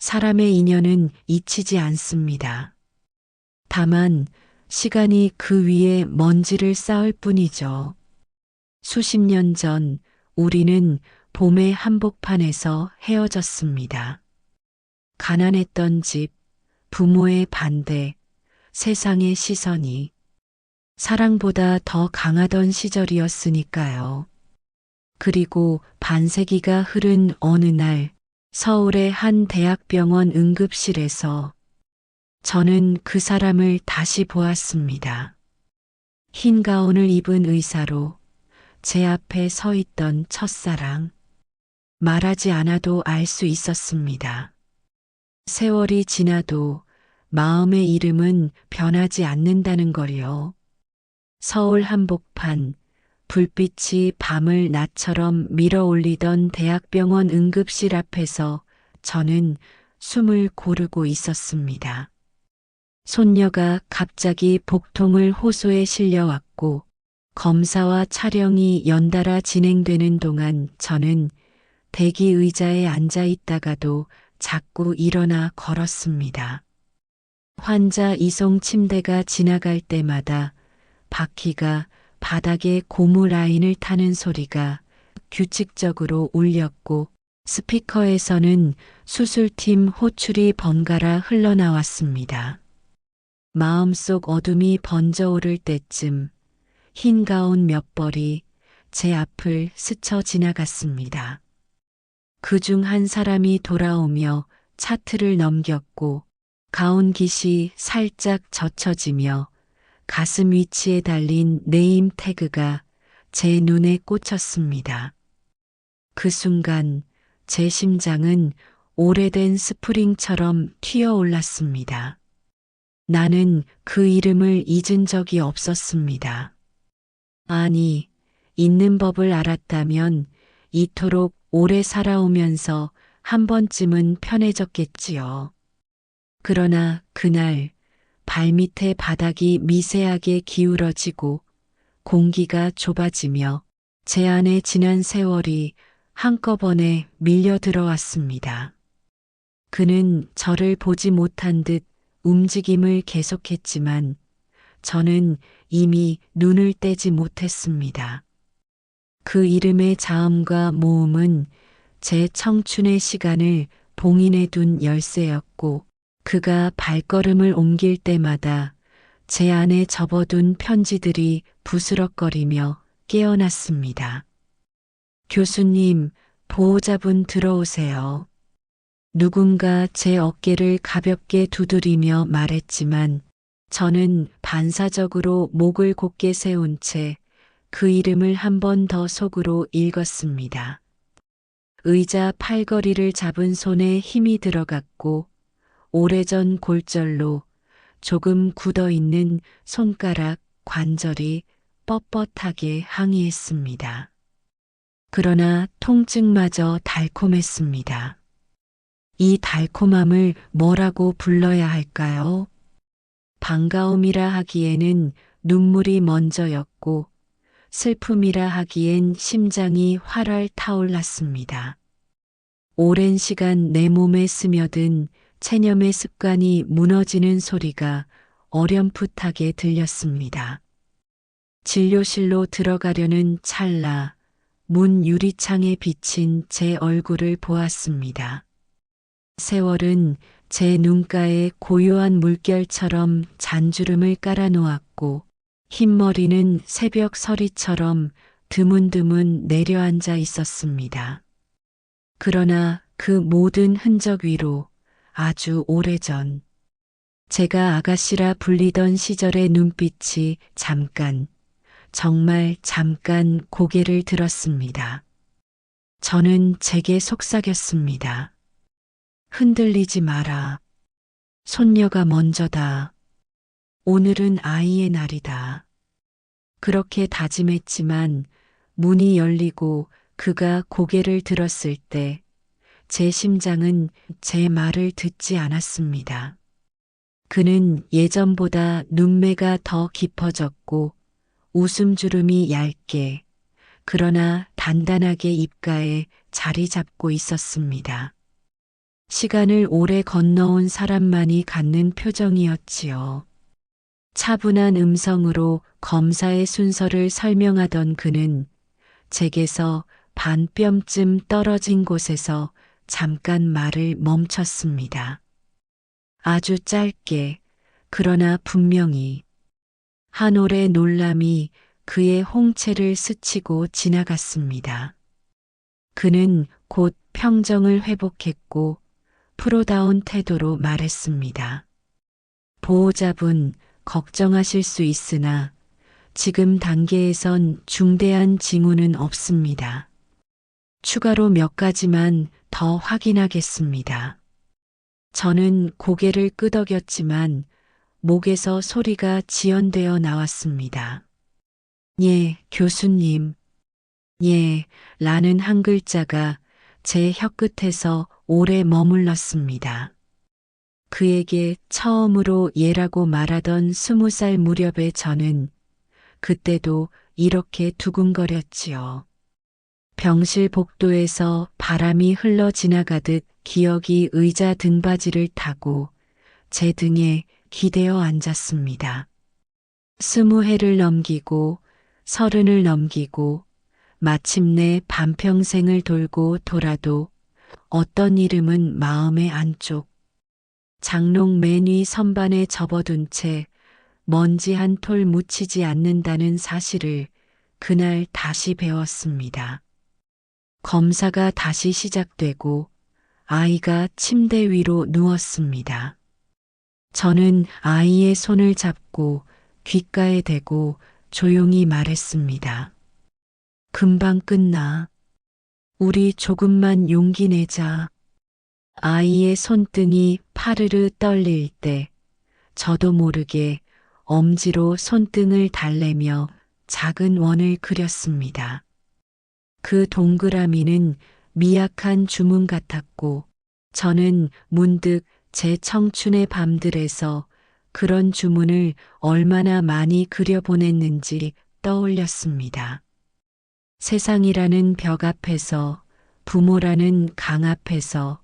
사람의 인연은 잊히지 않습니다. 다만 시간이 그 위에 먼지를 쌓을 뿐이죠. 수십 년 전 우리는 봄의 한복판에서 헤어졌습니다. 가난했던 집, 부모의 반대, 세상의 시선이 사랑보다 더 강하던 시절이었으니까요. 그리고 반세기가 흐른 어느 날 서울의 한 대학병원 응급실에서 저는 그 사람을 다시 보았습니다. 흰 가운을 입은 의사로 제 앞에 서 있던 첫사랑. 말하지 않아도 알 수 있었습니다. 세월이 지나도 마음의 이름은 변하지 않는다는 걸요. 서울 한복판, 불빛이 밤을 낮처럼 밀어올리던 대학병원 응급실 앞에서 저는 숨을 고르고 있었습니다. 손녀가 갑자기 복통을 호소에 실려왔고 검사와 촬영이 연달아 진행되는 동안 저는 대기 의자에 앉아 있다가도 자꾸 일어나 걸었습니다. 환자 이송 침대가 지나갈 때마다 바퀴가 바닥에 고무 라인을 타는 소리가 규칙적으로 울렸고 스피커에서는 수술팀 호출이 번갈아 흘러나왔습니다. 마음속 어둠이 번져오를 때쯤 흰 가운 몇 벌이 제 앞을 스쳐 지나갔습니다. 그중 한 사람이 돌아오며 차트를 넘겼고 가운 깃이 살짝 젖혀지며 가슴 위치에 달린 네임 태그가 제 눈에 꽂혔습니다. 그 순간 제 심장은 오래된 스프링처럼 튀어올랐습니다. 나는 그 이름을 잊은 적이 없었습니다. 아니, 있는 법을 알았다면 이토록 오래 살아오면서 한 번쯤은 편해졌겠지요. 그러나 그날 발밑의 바닥이 미세하게 기울어지고 공기가 좁아지며 제 안에 지난 세월이 한꺼번에 밀려 들어왔습니다. 그는 저를 보지 못한 듯 움직임을 계속했지만 저는 이미 눈을 떼지 못했습니다. 그 이름의 자음과 모음은 제 청춘의 시간을 봉인해 둔 열쇠였고 그가 발걸음을 옮길 때마다 제 안에 접어둔 편지들이 부스럭거리며 깨어났습니다. 교수님, 보호자분 들어오세요. 누군가 제 어깨를 가볍게 두드리며 말했지만 저는 반사적으로 목을 곧게 세운 채 그 이름을 한 번 더 속으로 읽었습니다. 의자 팔걸이를 잡은 손에 힘이 들어갔고 오래전 골절로 조금 굳어있는 손가락 관절이 뻣뻣하게 항의했습니다. 그러나 통증마저 달콤했습니다. 이 달콤함을 뭐라고 불러야 할까요? 반가움이라 하기에는 눈물이 먼저였고 슬픔이라 하기엔 심장이 활활 타올랐습니다. 오랜 시간 내 몸에 스며든 체념의 습관이 무너지는 소리가 어렴풋하게 들렸습니다. 진료실로 들어가려는 찰나 문 유리창에 비친 제 얼굴을 보았습니다. 세월은 제 눈가에 고요한 물결처럼 잔주름을 깔아놓았고 흰머리는 새벽 서리처럼 드문드문 내려앉아 있었습니다. 그러나 그 모든 흔적 위로 아주 오래전 제가 아가씨라 불리던 시절의 눈빛이 잠깐, 정말 잠깐 고개를 들었습니다. 저는 제게 속삭였습니다. 흔들리지 마라. 손녀가 먼저다. 오늘은 아이의 날이다. 그렇게 다짐했지만 문이 열리고 그가 고개를 들었을 때 제 심장은 제 말을 듣지 않았습니다. 그는 예전보다 눈매가 더 깊어졌고 웃음주름이 얇게 그러나 단단하게 입가에 자리 잡고 있었습니다. 시간을 오래 건너온 사람만이 갖는 표정이었지요. 차분한 음성으로 검사의 순서를 설명하던 그는 제게서 반 뼘쯤 떨어진 곳에서 잠깐 말을 멈췄습니다. 아주 짧게, 그러나 분명히 한 올의 놀람이 그의 홍채를 스치고 지나갔습니다. 그는 곧 평정을 회복했고 프로다운 태도로 말했습니다. 보호자분, 걱정하실 수 있으나 지금 단계에선 중대한 징후는 없습니다. 추가로 몇 가지만 더 확인하겠습니다. 저는 고개를 끄덕였지만 목에서 소리가 지연되어 나왔습니다. 예, 교수님. 예, 라는 한 글자가 제 혀끝에서 오래 머물렀습니다. 그에게 처음으로 예라고 말하던 20살 무렵의 저는 그때도 이렇게 두근거렸지요. 병실 복도에서 바람이 흘러 지나가듯 기억이 의자 등받이를 타고 제 등에 기대어 앉았습니다. 20해를 넘기고 30을 넘기고 마침내 반평생을 돌고 돌아도 어떤 이름은 마음의 안쪽 장롱 맨 위 선반에 접어둔 채 먼지 한 톨 묻히지 않는다는 사실을 그날 다시 배웠습니다. 검사가 다시 시작되고 아이가 침대 위로 누웠습니다. 저는 아이의 손을 잡고 귓가에 대고 조용히 말했습니다. 금방 끝나. 우리 조금만 용기 내자. 아이의 손등이 파르르 떨릴 때 저도 모르게 엄지로 손등을 달래며 작은 원을 그렸습니다. 그 동그라미는 미약한 주문 같았고 저는 문득 제 청춘의 밤들에서 그런 주문을 얼마나 많이 그려보냈는지 떠올렸습니다. 세상이라는 벽 앞에서, 부모라는 강 앞에서,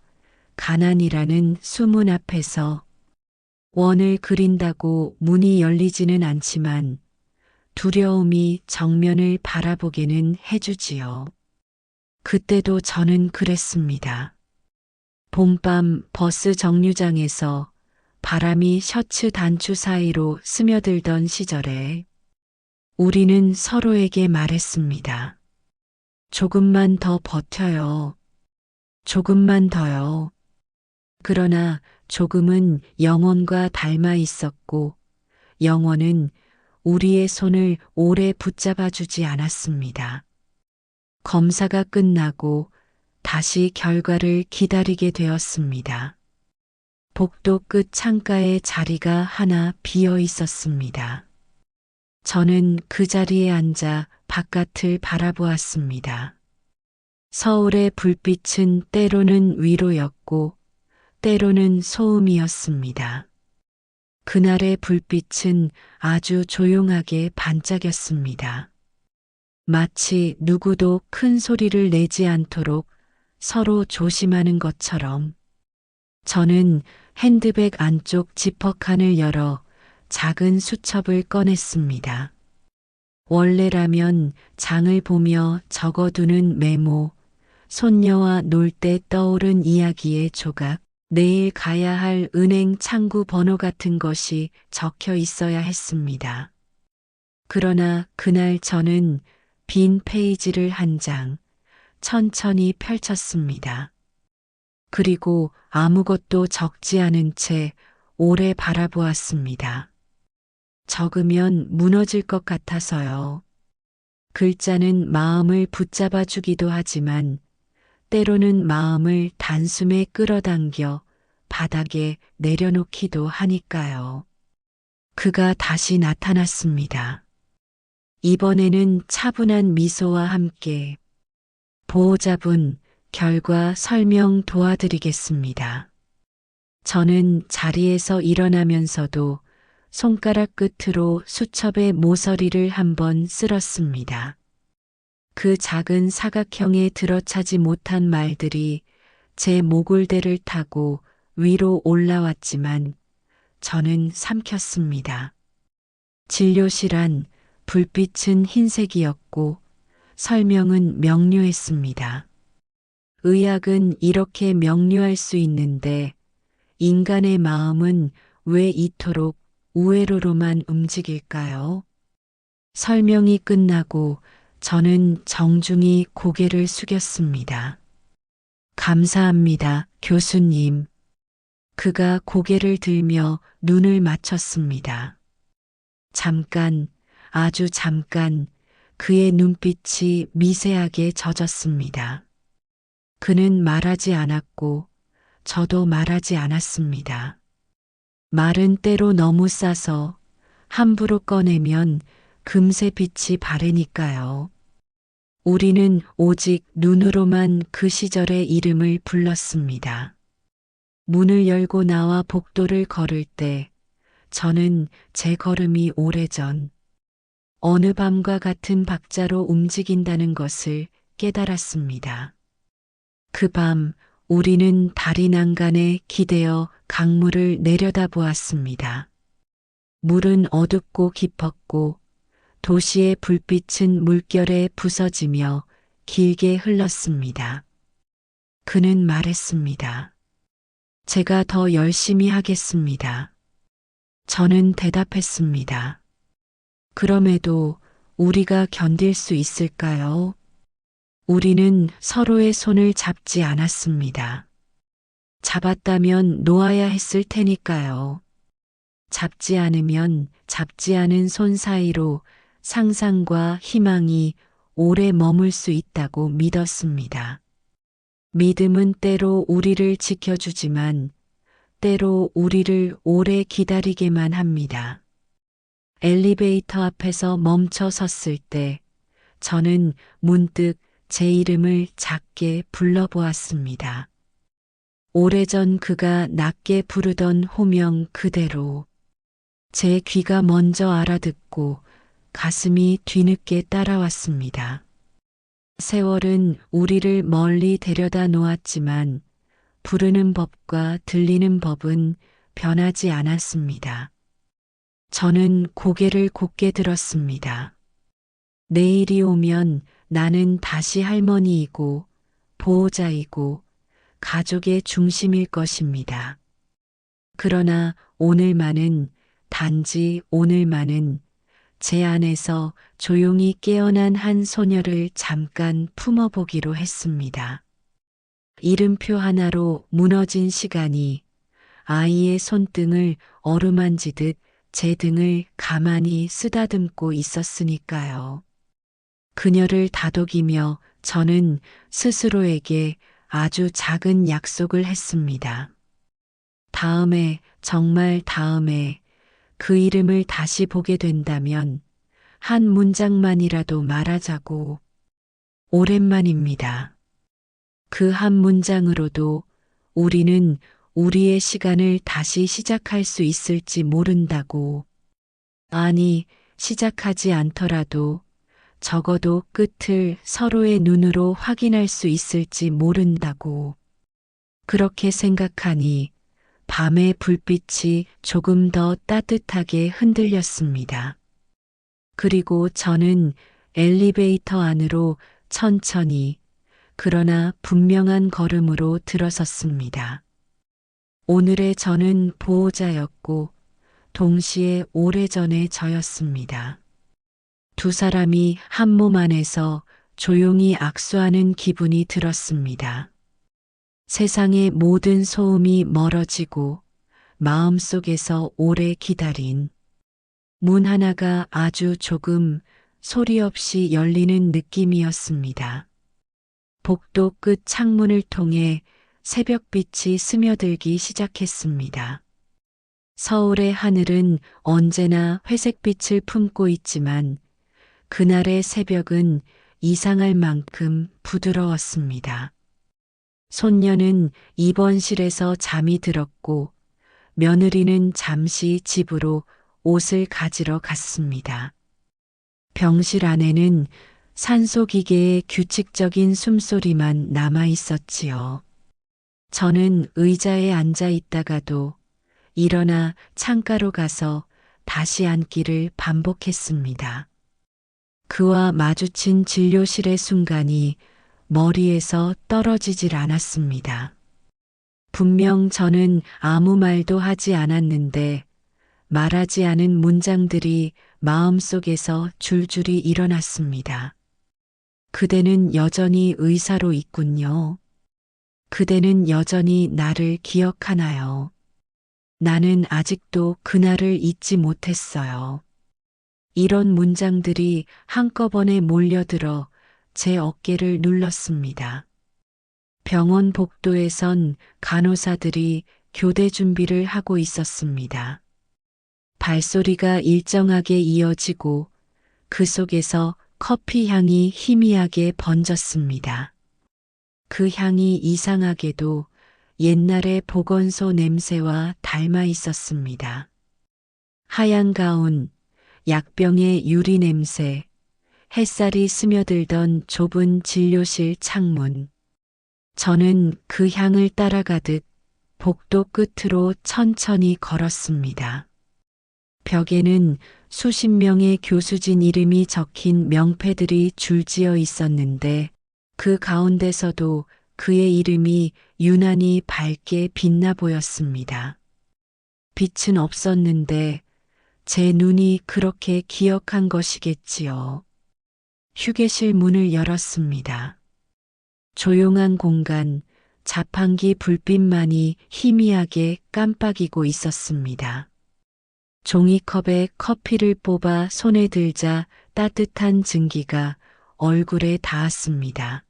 가난이라는 수문 앞에서 원을 그린다고 문이 열리지는 않지만 두려움이 정면을 바라보게는 해주지요. 그때도 저는 그랬습니다. 봄밤 버스 정류장에서 바람이 셔츠 단추 사이로 스며들던 시절에 우리는 서로에게 말했습니다. 조금만 더 버텨요. 조금만 더요. 그러나 조금은 영원과 닮아 있었고 영원은 우리의 손을 오래 붙잡아 주지 않았습니다. 검사가 끝나고 다시 결과를 기다리게 되었습니다. 복도 끝 창가에 자리가 하나 비어 있었습니다. 저는 그 자리에 앉아 바깥을 바라보았습니다. 서울의 불빛은 때로는 위로였고 때로는 소음이었습니다. 그날의 불빛은 아주 조용하게 반짝였습니다. 마치 누구도 큰 소리를 내지 않도록 서로 조심하는 것처럼 저는 핸드백 안쪽 지퍼칸을 열어 작은 수첩을 꺼냈습니다. 원래라면 장을 보며 적어두는 메모, 손녀와 놀 때 떠오른 이야기의 조각, 내일 가야 할 은행 창구 번호 같은 것이 적혀 있어야 했습니다. 그러나 그날 저는 빈 페이지를 한 장 천천히 펼쳤습니다. 그리고 아무것도 적지 않은 채 오래 바라보았습니다. 적으면 무너질 것 같아서요. 글자는 마음을 붙잡아 주기도 하지만 때로는 마음을 단숨에 끌어당겨 바닥에 내려놓기도 하니까요. 그가 다시 나타났습니다. 이번에는 차분한 미소와 함께 보호자분, 결과 설명 도와드리겠습니다. 저는 자리에서 일어나면서도 손가락 끝으로 수첩의 모서리를 한번 쓸었습니다. 그 작은 사각형에 들어차지 못한 말들이 제 모골대를 타고 위로 올라왔지만 저는 삼켰습니다. 진료실 안 불빛은 흰색이었고 설명은 명료했습니다. 의학은 이렇게 명료할 수 있는데 인간의 마음은 왜 이토록 우회로로만 움직일까요? 설명이 끝나고 저는 정중히 고개를 숙였습니다. 감사합니다, 교수님. 그가 고개를 들며 눈을 맞췄습니다. 잠깐, 아주 잠깐 그의 눈빛이 미세하게 젖었습니다. 그는 말하지 않았고 저도 말하지 않았습니다. 말은 때로 너무 싸서 함부로 꺼내면 금세 빛이 바래니까요. 우리는 오직 눈으로만 그 시절의 이름을 불렀습니다. 문을 열고 나와 복도를 걸을 때 저는 제 걸음이 오래전 어느 밤과 같은 박자로 움직인다는 것을 깨달았습니다. 그 밤 우리는 다리 난간에 기대어 강물을 내려다보았습니다. 물은 어둡고 깊었고 도시의 불빛은 물결에 부서지며 길게 흘렀습니다. 그는 말했습니다. 제가 더 열심히 하겠습니다. 저는 대답했습니다. 그럼에도 우리가 견딜 수 있을까요? 우리는 서로의 손을 잡지 않았습니다. 잡았다면 놓아야 했을 테니까요. 잡지 않으면 잡지 않은 손 사이로 상상과 희망이 오래 머물 수 있다고 믿었습니다. 믿음은 때로 우리를 지켜주지만 때로 우리를 오래 기다리게만 합니다. 엘리베이터 앞에서 멈춰 섰을 때 저는 문득 제 이름을 작게 불러보았습니다. 오래전 그가 낮게 부르던 호명 그대로 제 귀가 먼저 알아듣고 가슴이 뒤늦게 따라왔습니다. 세월은 우리를 멀리 데려다 놓았지만 부르는 법과 들리는 법은 변하지 않았습니다. 저는 고개를 곧게 들었습니다. 내일이 오면 나는 다시 할머니이고 보호자이고 가족의 중심일 것입니다. 그러나 오늘만은 단지 오늘만은 제 안에서 조용히 깨어난 한 소녀를 잠깐 품어보기로 했습니다. 이름표 하나로 무너진 시간이 아이의 손등을 어루만지듯 제 등을 가만히 쓰다듬고 있었으니까요. 그녀를 다독이며 저는 스스로에게 아주 작은 약속을 했습니다. 다음에, 정말 다음에 그 이름을 다시 보게 된다면 한 문장만이라도 말하자고. 오랜만입니다. 그 한 문장으로도 우리는 우리의 시간을 다시 시작할 수 있을지 모른다고. 아니, 시작하지 않더라도 적어도 끝을 서로의 눈으로 확인할 수 있을지 모른다고. 그렇게 생각하니 밤의 불빛이 조금 더 따뜻하게 흔들렸습니다. 그리고 저는 엘리베이터 안으로 천천히 그러나 분명한 걸음으로 들어섰습니다. 오늘의 저는 보호자였고 동시에 오래전의 저였습니다. 두 사람이 한 몸 안에서 조용히 악수하는 기분이 들었습니다. 세상의 모든 소음이 멀어지고 마음속에서 오래 기다린 문 하나가 아주 조금 소리 없이 열리는 느낌이었습니다. 복도 끝 창문을 통해 새벽빛이 스며들기 시작했습니다. 서울의 하늘은 언제나 회색빛을 품고 있지만 그날의 새벽은 이상할 만큼 부드러웠습니다. 손녀는 입원실에서 잠이 들었고 며느리는 잠시 집으로 옷을 가지러 갔습니다. 병실 안에는 산소기계의 규칙적인 숨소리만 남아 있었지요. 저는 의자에 앉아 있다가도 일어나 창가로 가서 다시 앉기를 반복했습니다. 그와 마주친 진료실의 순간이 머리에서 떨어지질 않았습니다. 분명 저는 아무 말도 하지 않았는데 말하지 않은 문장들이 마음속에서 줄줄이 일어났습니다. 그대는 여전히 의사로 있군요. 그대는 여전히 나를 기억하나요? 나는 아직도 그날을 잊지 못했어요. 이런 문장들이 한꺼번에 몰려들어 제 어깨를 눌렀습니다. 병원 복도에선 간호사들이 교대 준비를 하고 있었습니다. 발소리가 일정하게 이어지고 그 속에서 커피 향이 희미하게 번졌습니다. 그 향이 이상하게도 옛날의 보건소 냄새와 닮아 있었습니다. 하얀 가운, 약병의 유리 냄새, 햇살이 스며들던 좁은 진료실 창문. 저는 그 향을 따라가듯 복도 끝으로 천천히 걸었습니다. 벽에는 수십 명의 교수진 이름이 적힌 명패들이 줄지어 있었는데 그 가운데서도 그의 이름이 유난히 밝게 빛나 보였습니다. 빛은 없었는데 제 눈이 그렇게 기억한 것이겠지요. 휴게실 문을 열었습니다. 조용한 공간, 자판기 불빛만이 희미하게 깜빡이고 있었습니다. 종이컵에 커피를 뽑아 손에 들자 따뜻한 증기가 얼굴에 닿았습니다.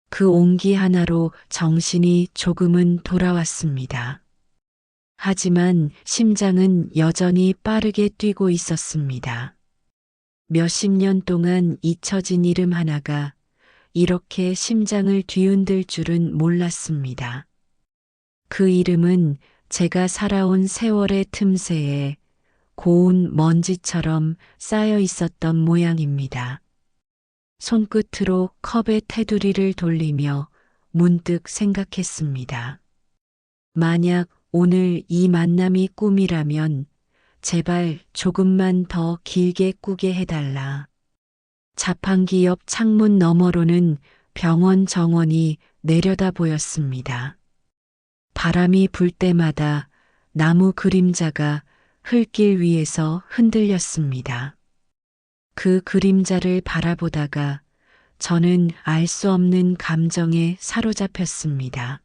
그 온기 하나로 정신이 조금은 돌아왔습니다. 하지만 심장은 여전히 빠르게 뛰고 있었습니다. 몇십 년 동안 잊혀진 이름 하나가 이렇게 심장을 뒤흔들 줄은 몰랐습니다. 그 이름은 제가 살아온 세월의 틈새에 고운 먼지처럼 쌓여 있었던 모양입니다. 손끝으로 컵의 테두리를 돌리며 문득 생각했습니다. 만약 오늘 이 만남이 꿈이라면 제발 조금만 더 길게 꾸게 해달라. 자판기 옆 창문 너머로는 병원 정원이 내려다 보였습니다. 바람이 불 때마다 나무 그림자가 흙길 위에서 흔들렸습니다. 그 그림자를 바라보다가 저는 알 수 없는 감정에 사로잡혔습니다.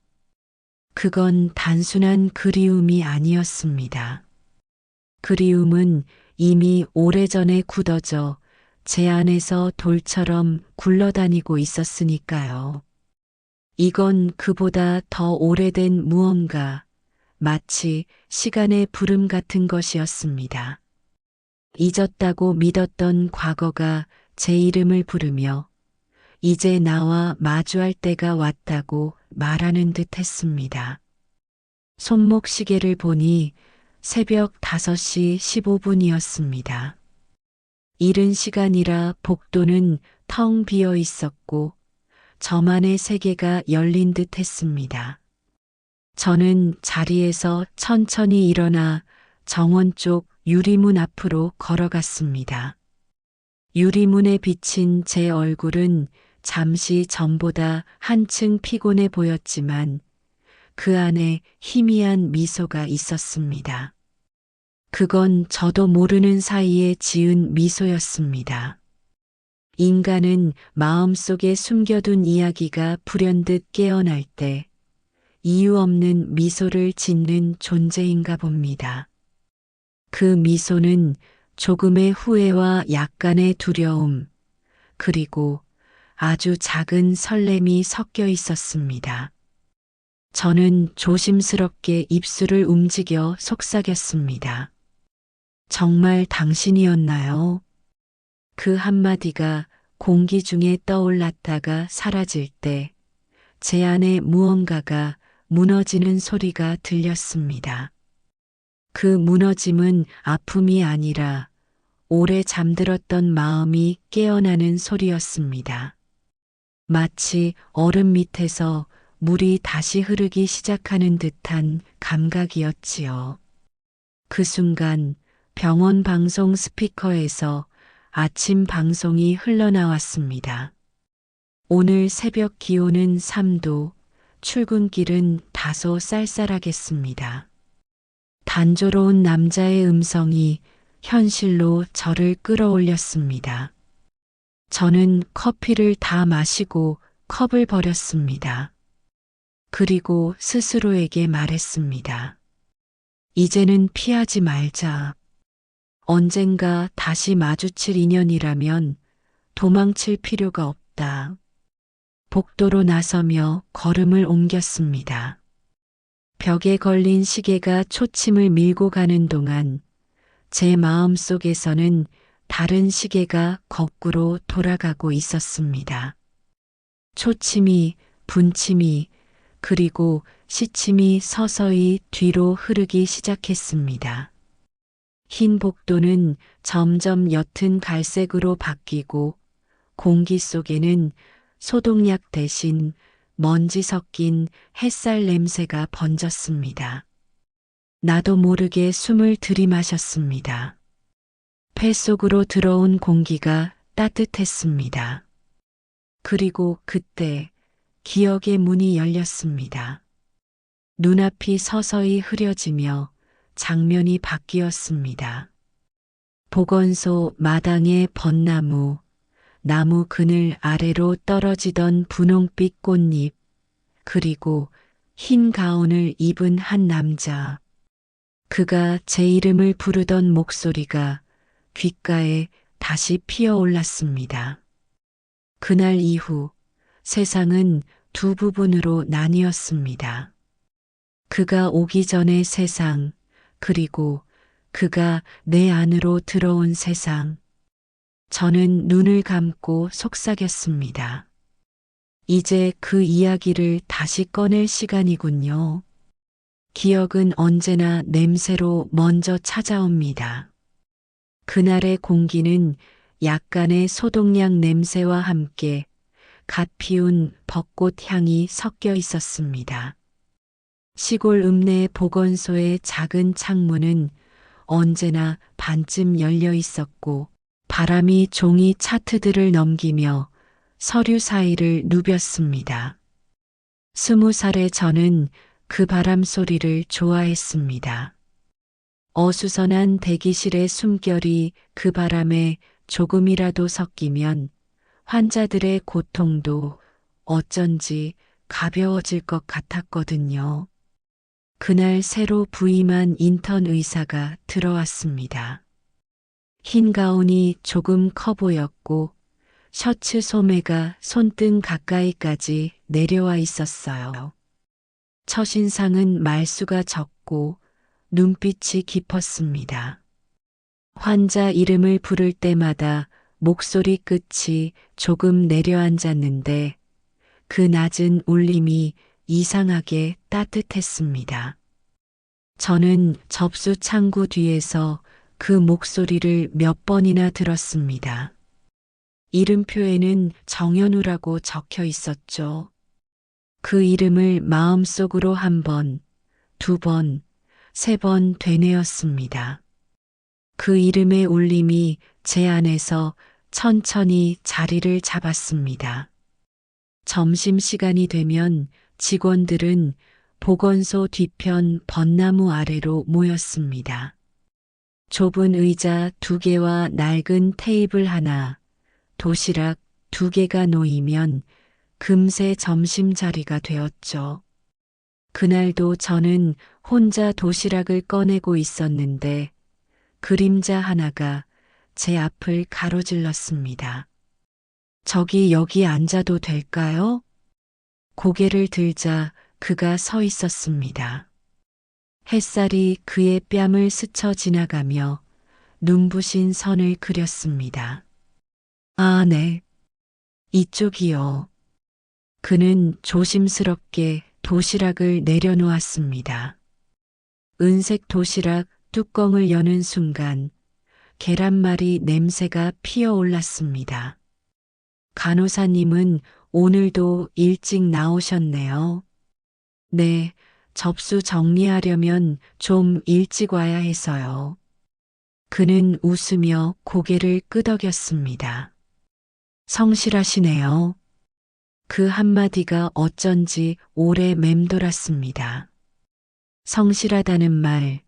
그건 단순한 그리움이 아니었습니다. 그리움은 이미 오래전에 굳어져 제 안에서 돌처럼 굴러다니고 있었으니까요. 이건 그보다 더 오래된 무언가, 마치 시간의 부름 같은 것이었습니다. 잊었다고 믿었던 과거가 제 이름을 부르며 이제 나와 마주할 때가 왔다고 말하는 듯 했습니다. 손목 시계를 보니 새벽 5시 15분이었습니다. 이른 시간이라 복도는 텅 비어 있었고 저만의 세계가 열린 듯 했습니다. 저는 자리에서 천천히 일어나 정원 쪽 유리문 앞으로 걸어갔습니다. 유리문에 비친 제 얼굴은 잠시 전보다 한층 피곤해 보였지만 그 안에 희미한 미소가 있었습니다. 그건 저도 모르는 사이에 지은 미소였습니다. 인간은 마음속에 숨겨둔 이야기가 불현듯 깨어날 때 이유 없는 미소를 짓는 존재인가 봅니다. 그 미소는 조금의 후회와 약간의 두려움, 그리고 아주 작은 설렘이 섞여 있었습니다. 저는 조심스럽게 입술을 움직여 속삭였습니다. 정말 당신이었나요? 그 한마디가 공기 중에 떠올랐다가 사라질 때 제 안에 무언가가 무너지는 소리가 들렸습니다. 그 무너짐은 아픔이 아니라 오래 잠들었던 마음이 깨어나는 소리였습니다. 마치 얼음 밑에서 물이 다시 흐르기 시작하는 듯한 감각이었지요. 그 순간 병원 방송 스피커에서 아침 방송이 흘러나왔습니다. 오늘 새벽 기온은 3도, 출근길은 다소 쌀쌀하겠습니다. 단조로운 남자의 음성이 현실로 저를 끌어올렸습니다. 저는 커피를 다 마시고 컵을 버렸습니다. 그리고 스스로에게 말했습니다. 이제는 피하지 말자. 언젠가 다시 마주칠 인연이라면 도망칠 필요가 없다. 복도로 나서며 걸음을 옮겼습니다. 벽에 걸린 시계가 초침을 밀고 가는 동안 제 마음 속에서는 다른 시계가 거꾸로 돌아가고 있었습니다. 초침이, 분침이, 그리고 시침이 서서히 뒤로 흐르기 시작했습니다. 흰 복도는 점점 옅은 갈색으로 바뀌고 공기 속에는 소독약 대신 먼지 섞인 햇살 냄새가 번졌습니다. 나도 모르게 숨을 들이마셨습니다. 폐 속으로 들어온 공기가 따뜻했습니다. 그리고 그때 기억의 문이 열렸습니다. 눈앞이 서서히 흐려지며 장면이 바뀌었습니다. 보건소 마당의 벚나무, 나무 그늘 아래로 떨어지던 분홍빛 꽃잎, 그리고 흰 가운을 입은 한 남자. 그가 제 이름을 부르던 목소리가 귓가에 다시 피어올랐습니다. 그날 이후 세상은 두 부분으로 나뉘었습니다. 그가 오기 전의 세상, 그리고 그가 내 안으로 들어온 세상. 저는 눈을 감고 속삭였습니다. 이제 그 이야기를 다시 꺼낼 시간이군요. 기억은 언제나 냄새로 먼저 찾아옵니다. 그날의 공기는 약간의 소독약 냄새와 함께 갓 피운 벚꽃 향이 섞여 있었습니다. 시골 읍내 보건소의 작은 창문은 언제나 반쯤 열려 있었고 바람이 종이 차트들을 넘기며 서류 사이를 누볐습니다. 20살의 저는 그 바람 소리를 좋아했습니다. 어수선한 대기실의 숨결이 그 바람에 조금이라도 섞이면 환자들의 고통도 어쩐지 가벼워질 것 같았거든요. 그날 새로 부임한 인턴 의사가 들어왔습니다. 흰 가운이 조금 커 보였고 셔츠 소매가 손등 가까이까지 내려와 있었어요. 첫인상은 말수가 적고 눈빛이 깊었습니다. 환자 이름을 부를 때마다 목소리 끝이 조금 내려앉았는데 그 낮은 울림이 이상하게 따뜻했습니다. 저는 접수 창구 뒤에서 그 목소리를 몇 번이나 들었습니다. 이름표에는 정연우라고 적혀 있었죠. 그 이름을 마음속으로 한 번, 두 번, 세 번 되뇌었습니다. 그 이름의 울림이 제 안에서 천천히 자리를 잡았습니다. 점심시간이 되면 직원들은 보건소 뒤편 벚나무 아래로 모였습니다. 좁은 의자 2개와 낡은 테이블 하나, 도시락 2개가 놓이면 금세 점심자리가 되었죠. 그날도 저는 혼자 도시락을 꺼내고 있었는데 그림자 하나가 제 앞을 가로질렀습니다. 저기 여기 앉아도 될까요? 고개를 들자 그가 서 있었습니다. 햇살이 그의 뺨을 스쳐 지나가며 눈부신 선을 그렸습니다. 아, 네. 이쪽이요. 그는 조심스럽게 도시락을 내려놓았습니다. 은색 도시락 뚜껑을 여는 순간 계란말이 냄새가 피어올랐습니다. 간호사님은 오늘도 일찍 나오셨네요. 네, 접수 정리하려면 좀 일찍 와야 해서요. 그는 웃으며 고개를 끄덕였습니다. 성실하시네요. 그 한마디가 어쩐지 오래 맴돌았습니다. 성실하다는 말,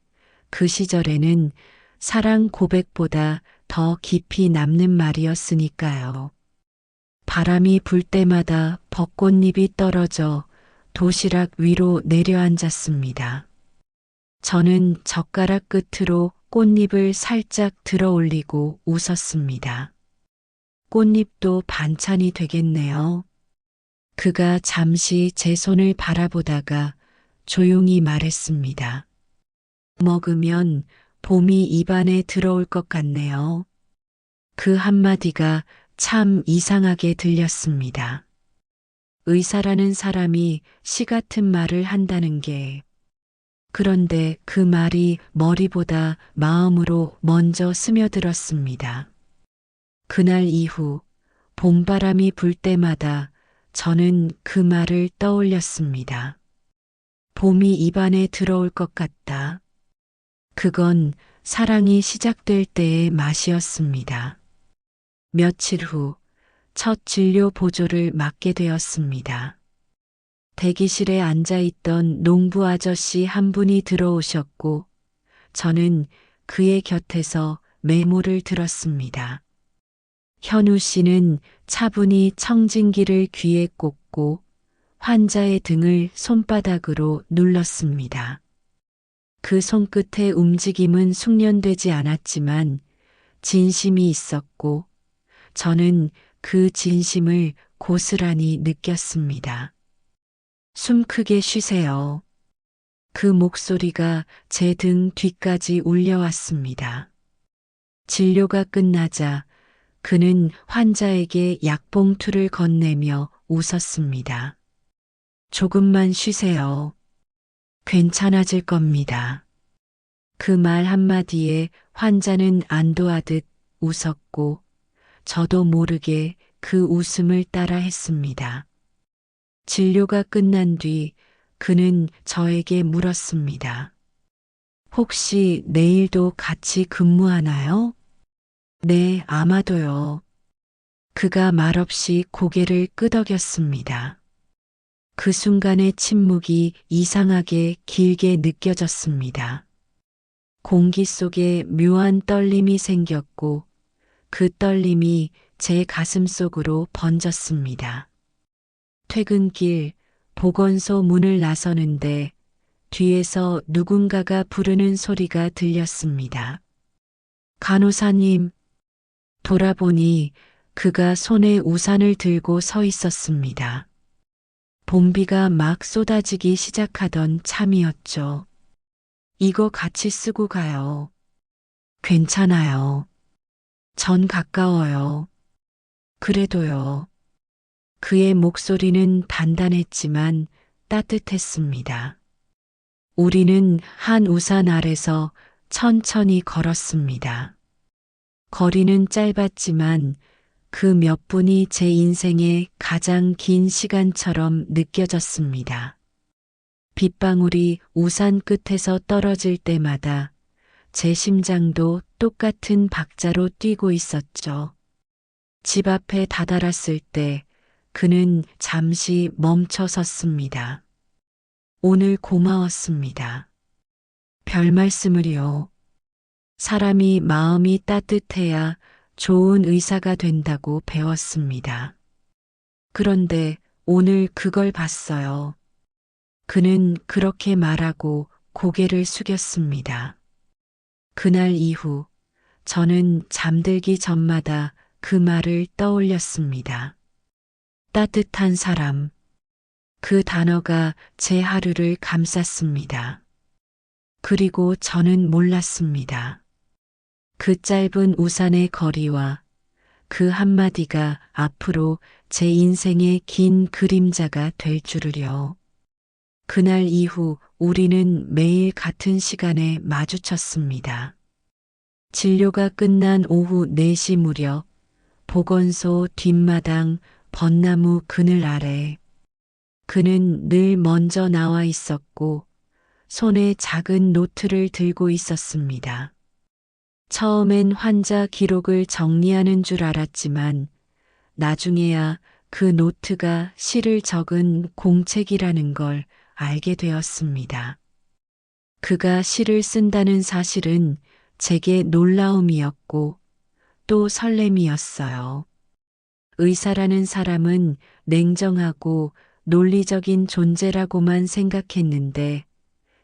그 시절에는 사랑 고백보다 더 깊이 남는 말이었으니까요. 바람이 불 때마다 벚꽃잎이 떨어져 도시락 위로 내려앉았습니다. 저는 젓가락 끝으로 꽃잎을 살짝 들어 올리고 웃었습니다. 꽃잎도 반찬이 되겠네요. 그가 잠시 제 손을 바라보다가 조용히 말했습니다. 먹으면 봄이 입안에 들어올 것 같네요. 그 한마디가 참 이상하게 들렸습니다. 의사라는 사람이 시 같은 말을 한다는 게, 그런데 그 말이 머리보다 마음으로 먼저 스며들었습니다. 그날 이후 봄바람이 불 때마다 저는 그 말을 떠올렸습니다. 봄이 입안에 들어올 것 같다. 그건 사랑이 시작될 때의 맛이었습니다. 며칠 후 첫 진료 보조를 맡게 되었습니다. 대기실에 앉아 있던 농부 아저씨 한 분이 들어오셨고 저는 그의 곁에서 메모를 들었습니다. 현우 씨는 차분히 청진기를 귀에 꽂고 환자의 등을 손바닥으로 눌렀습니다. 그 손끝의 움직임은 숙련되지 않았지만 진심이 있었고 저는 그 진심을 고스란히 느꼈습니다. 숨 크게 쉬세요. 그 목소리가 제 등 뒤까지 울려왔습니다. 진료가 끝나자 그는 환자에게 약봉투를 건네며 웃었습니다. 조금만 쉬세요. 괜찮아질 겁니다. 그 말 한마디에 환자는 안도하듯 웃었고 저도 모르게 그 웃음을 따라 했습니다. 진료가 끝난 뒤 그는 저에게 물었습니다. 혹시 내일도 같이 근무하나요? 네, 아마도요. 그가 말없이 고개를 끄덕였습니다. 그 순간의 침묵이 이상하게 길게 느껴졌습니다. 공기 속에 묘한 떨림이 생겼고 그 떨림이 제 가슴 속으로 번졌습니다. 퇴근길 보건소 문을 나서는데 뒤에서 누군가가 부르는 소리가 들렸습니다. 간호사님, 돌아보니 그가 손에 우산을 들고 서 있었습니다. 봄비가 막 쏟아지기 시작하던 참이었죠. 이거 같이 쓰고 가요. 괜찮아요. 전 가까워요. 그래도요. 그의 목소리는 단단했지만 따뜻했습니다. 우리는 한 우산 아래서 천천히 걸었습니다. 거리는 짧았지만 그 몇 분이 제 인생의 가장 긴 시간처럼 느껴졌습니다. 빗방울이 우산 끝에서 떨어질 때마다 제 심장도 똑같은 박자로 뛰고 있었죠. 집 앞에 다다랐을 때 그는 잠시 멈춰 섰습니다. 오늘 고마웠습니다. 별 말씀을요. 사람이 마음이 따뜻해야 좋은 의사가 된다고 배웠습니다. 그런데 오늘 그걸 봤어요. 그는 그렇게 말하고 고개를 숙였습니다. 그날 이후 저는 잠들기 전마다 그 말을 떠올렸습니다. 따뜻한 사람. 그 단어가 제 하루를 감쌌습니다. 그리고 저는 몰랐습니다. 그 짧은 우산의 거리와 그 한마디가 앞으로 제 인생의 긴 그림자가 될 줄을요. 그날 이후 우리는 매일 같은 시간에 마주쳤습니다. 진료가 끝난 오후 4시 무렵 보건소 뒷마당 벚나무 그늘 아래 그는 늘 먼저 나와 있었고 손에 작은 노트를 들고 있었습니다. 처음엔 환자 기록을 정리하는 줄 알았지만 나중에야 그 노트가 시를 적은 공책이라는 걸 알게 되었습니다. 그가 시를 쓴다는 사실은 제게 놀라움이었고 또 설렘이었어요. 의사라는 사람은 냉정하고 논리적인 존재라고만 생각했는데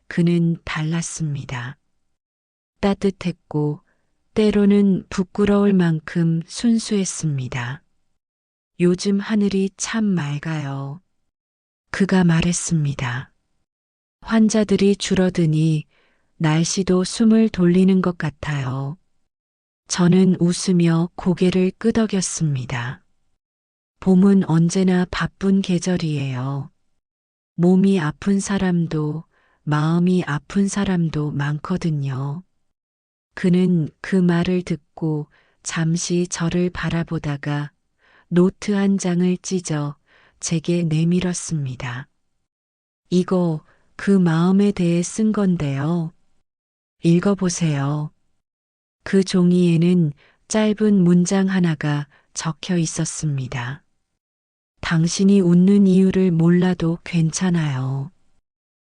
그는 달랐습니다. 따뜻했고 때로는 부끄러울 만큼 순수했습니다. 요즘 하늘이 참 맑아요. 그가 말했습니다. 환자들이 줄어드니 날씨도 숨을 돌리는 것 같아요. 저는 웃으며 고개를 끄덕였습니다. 봄은 언제나 바쁜 계절이에요. 몸이 아픈 사람도 마음이 아픈 사람도 많거든요. 그는 그 말을 듣고 잠시 저를 바라보다가 노트 한 장을 찢어 제게 내밀었습니다. 이거 그 마음에 대해 쓴 건데요. 읽어보세요. 그 종이에는 짧은 문장 하나가 적혀 있었습니다. 당신이 웃는 이유를 몰라도 괜찮아요.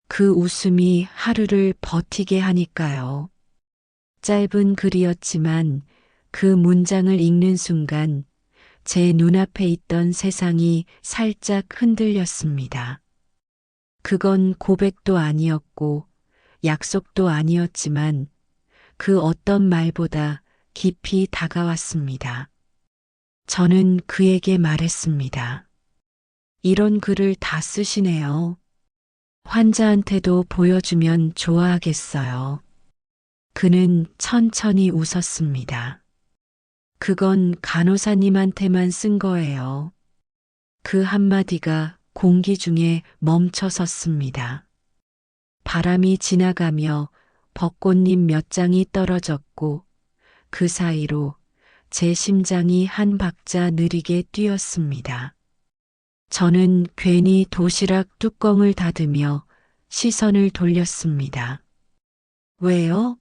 그 웃음이 하루를 버티게 하니까요. 짧은 글이었지만 그 문장을 읽는 순간 제 눈앞에 있던 세상이 살짝 흔들렸습니다. 그건 고백도 아니었고 약속도 아니었지만 그 어떤 말보다 깊이 다가왔습니다. 저는 그에게 말했습니다. 이런 글을 다 쓰시네요. 환자한테도 보여주면 좋아하겠어요. 그는 천천히 웃었습니다. 그건 간호사님한테만 쓴 거예요. 그 한마디가 공기 중에 멈춰 섰습니다. 바람이 지나가며 벚꽃잎 몇 장이 떨어졌고 그 사이로 제 심장이 한 박자 느리게 뛰었습니다. 저는 괜히 도시락 뚜껑을 닫으며 시선을 돌렸습니다. 왜요?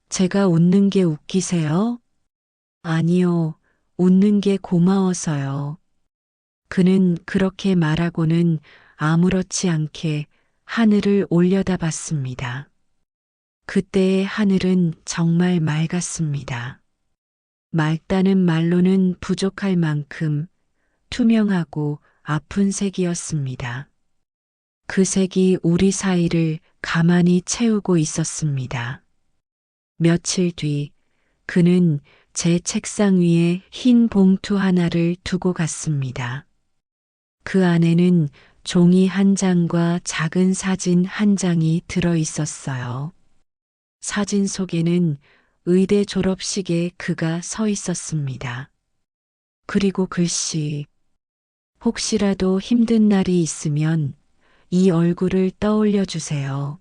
제가 웃는 게 웃기세요? 아니요, 웃는 게 고마워서요. 그는 그렇게 말하고는 아무렇지 않게 하늘을 올려다봤습니다. 그때의 하늘은 정말 맑았습니다. 맑다는 말로는 부족할 만큼 투명하고 아픈 색이었습니다. 그 색이 우리 사이를 가만히 채우고 있었습니다. 며칠 뒤 그는 제 책상 위에 흰 봉투 하나를 두고 갔습니다. 그 안에는 종이 한 장과 작은 사진 한 장이 들어 있었어요. 사진 속에는 의대 졸업식에 그가 서 있었습니다. 그리고 글씨, 혹시라도 힘든 날이 있으면 이 얼굴을 떠올려 주세요.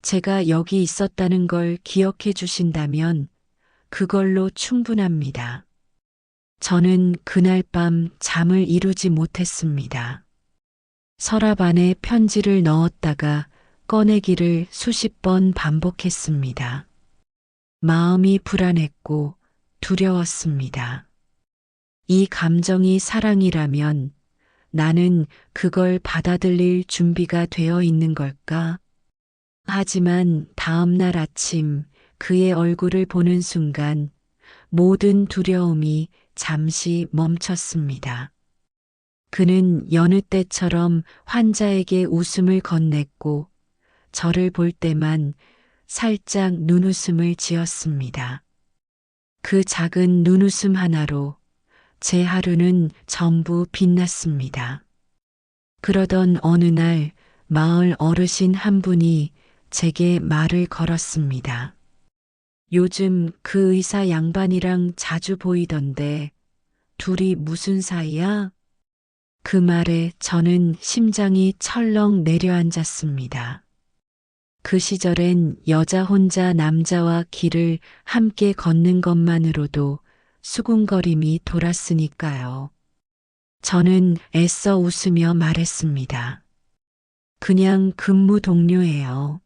제가 여기 있었다는 걸 기억해 주신다면 그걸로 충분합니다. 저는 그날 밤 잠을 이루지 못했습니다. 서랍 안에 편지를 넣었다가 꺼내기를 수십 번 반복했습니다. 마음이 불안했고 두려웠습니다. 이 감정이 사랑이라면 나는 그걸 받아들일 준비가 되어 있는 걸까? 하지만 다음 날 아침 그의 얼굴을 보는 순간 모든 두려움이 잠시 멈췄습니다. 그는 여느 때처럼 환자에게 웃음을 건넸고 저를 볼 때만 살짝 눈웃음을 지었습니다. 그 작은 눈웃음 하나로 제 하루는 전부 빛났습니다. 그러던 어느 날 마을 어르신 한 분이 제게 말을 걸었습니다. 요즘 그 의사 양반이랑 자주 보이던데 둘이 무슨 사이야? 그 말에 저는 심장이 철렁 내려앉았습니다. 그 시절엔 여자 혼자 남자와 길을 함께 걷는 것만으로도 수군거림이 돌았으니까요. 저는 애써 웃으며 말했습니다. 그냥 근무 동료예요.